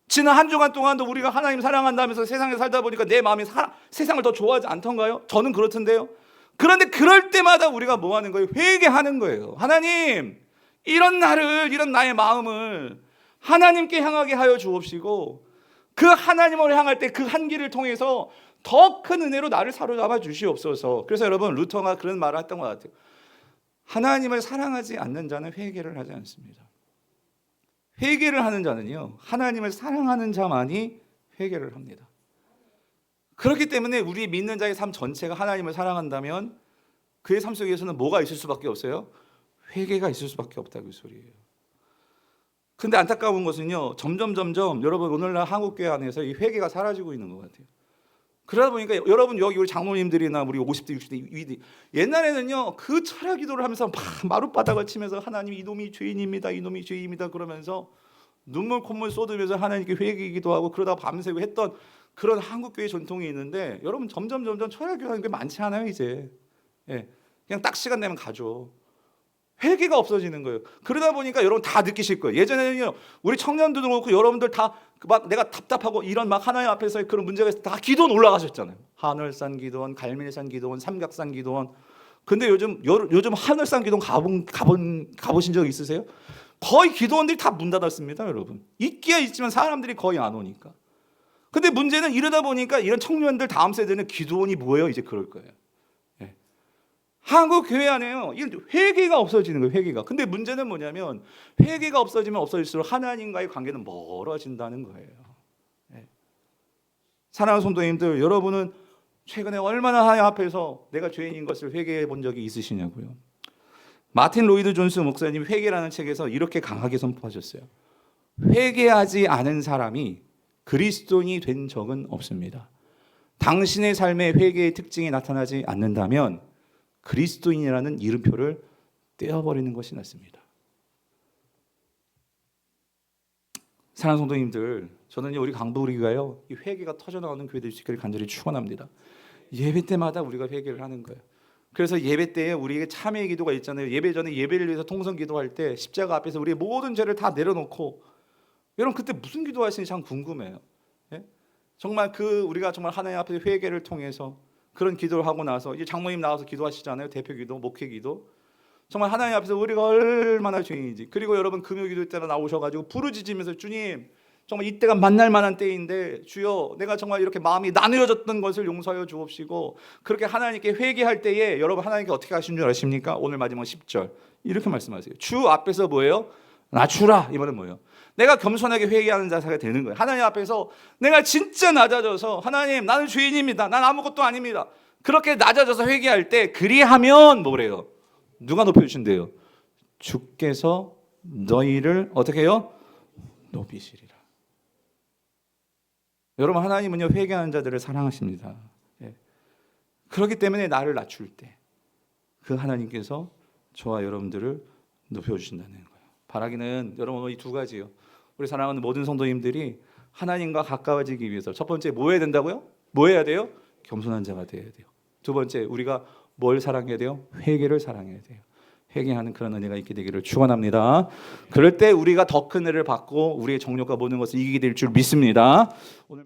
지난 한 주간 동안도 우리가 하나님 사랑한다면서 세상에 살다 보니까 내 마음이 세상을 더 좋아하지 않던가요? 저는 그렇던데요. 그런데 그럴 때마다 우리가 뭐 하는 거예요? 회개하는 거예요. 하나님 이런 나의 마음을 하나님께 향하게 하여 주옵시고 그 하나님을 향할 때 그 한 길을 통해서 더 큰 은혜로 나를 사로잡아 주시옵소서. 그래서 여러분 루터가 그런 말을 했던 것 같아요. 하나님을 사랑하지 않는 자는 회개를 하지 않습니다. 회개를 하는 자는요 하나님을 사랑하는 자만이 회개를 합니다. 그렇기 때문에 우리 믿는 자의 삶 전체가 하나님을 사랑한다면 그의 삶 속에서는 뭐가 있을 수밖에 없어요? 회개가 있을 수밖에 없다고 소리예요. 근데 안타까운 것은요 점점 여러분 오늘날 한국교회 안에서 이 회개가 사라지고 있는 것 같아요. 그러다 보니까 여러분 여기 우리 장로님들이나 우리 50대 60대 위대 옛날에는요 그 철야 기도를 하면서 막 마룻바닥을 치면서 하나님 이놈이 죄인입니다 그러면서 눈물 콧물 쏟으면서 하나님께 회개 기도하고 그러다 밤새고 했던 그런 한국교회 전통이 있는데 여러분 점점 철야 기도하는 게 많지 않아요 이제. 예, 그냥 딱 시간 내면 가죠. 회개가 없어지는 거예요. 그러다 보니까 여러분 다 느끼실 거예요. 예전에는요 우리 청년들도 그렇고 여러분들 다 막 내가 답답하고 이런 막 하나님 앞에서 그런 문제가 있어서 다 기도원 올라가셨잖아요. 하늘산 기도원, 갈멜산 기도원, 삼각산 기도원. 근데 요즘 하늘산 기도원 가보신 적 있으세요? 거의 기도원들이 다 문 닫았습니다, 여러분. 있기야 있지만 사람들이 거의 안 오니까. 근데 문제는 이러다 보니까 이런 청년들 다음 세대는 기도원이 뭐예요? 이제 그럴 거예요. 한국 교회 안에요 회개가 없어지는 거예요. 회개가. 근데 문제는 뭐냐면 회개가 없어지면 없어질수록 하나님과의 관계는 멀어진다는 거예요. 사랑하는 성도님들 여러분은 최근에 얼마나 하나님 앞에서 내가 죄인인 것을 회개해 본 적이 있으시냐고요. 마틴 로이드 존스 목사님 회개라는 책에서 이렇게 강하게 선포하셨어요. 회개하지 않은 사람이 그리스도인이 된 적은 없습니다. 당신의 삶의 회개의 특징이 나타나지 않는다면 그리스도인이라는 이름표를 떼어버리는 것이 낫습니다. 사랑하는 성도님들 저는 우리 강부리가요 이 회개가 터져나오는 교회 될 수 있기를 간절히 축원합니다. 예배 때마다 우리가 회개를 하는 거예요. 그래서 예배 때에 우리에게 참회의 기도가 있잖아요. 예배 전에 예배를 위해서 통성 기도할 때 십자가 앞에서 우리의 모든 죄를 다 내려놓고 여러분 그때 무슨 기도하시는지 참 궁금해요. 정말 우리가 정말 하나님 앞에서 회개를 통해서 그런 기도를 하고 나서 이제 장모님 나와서 기도하시잖아요. 대표 기도, 목회 기도. 정말 하나님 앞에서 우리가 얼마나 죄인인지. 그리고 여러분 금요 기도 때나 나오셔가지고 부르짖으면서 주님 정말 이때가 만날 만한 때인데 주여 내가 정말 이렇게 마음이 나누어졌던 것을 용서하여 주옵시고 그렇게 하나님께 회개할 때에 여러분 하나님께 어떻게 하신 줄 아십니까? 오늘 마지막 10절 이렇게 말씀하세요. 주 앞에서 뭐예요? 낮추라. 이 말은 뭐예요? 내가 겸손하게 회개하는 자세가 되는 거예요. 하나님 앞에서 내가 진짜 낮아져서 하나님 나는 죄인입니다. 난 아무것도 아닙니다. 그렇게 낮아져서 회개할 때 그리하면 뭐래요? 누가 높여주신대요? 주께서 너희를 어떻게 해요? 높이시리라. 여러분 하나님은요 회개하는 자들을 사랑하십니다. 그렇기 때문에 나를 낮출 때 그 하나님께서 저와 여러분들을 높여주신다는 거예요. 바라기는 여러분 이 두 가지요. 우리 사랑하는 모든 성도님들이 하나님과 가까워지기 위해서 첫 번째 뭐 해야 된다고요? 뭐 해야 돼요? 겸손한 자가 되어야 돼요. 두 번째 우리가 뭘 사랑해야 돼요? 회개를 사랑해야 돼요. 회개하는 그런 은혜가 있게 되기를 축원합니다. 그럴 때 우리가 더 큰 은혜를 받고 우리의 정욕과 모든 것을 이기게 될 줄 믿습니다. 오늘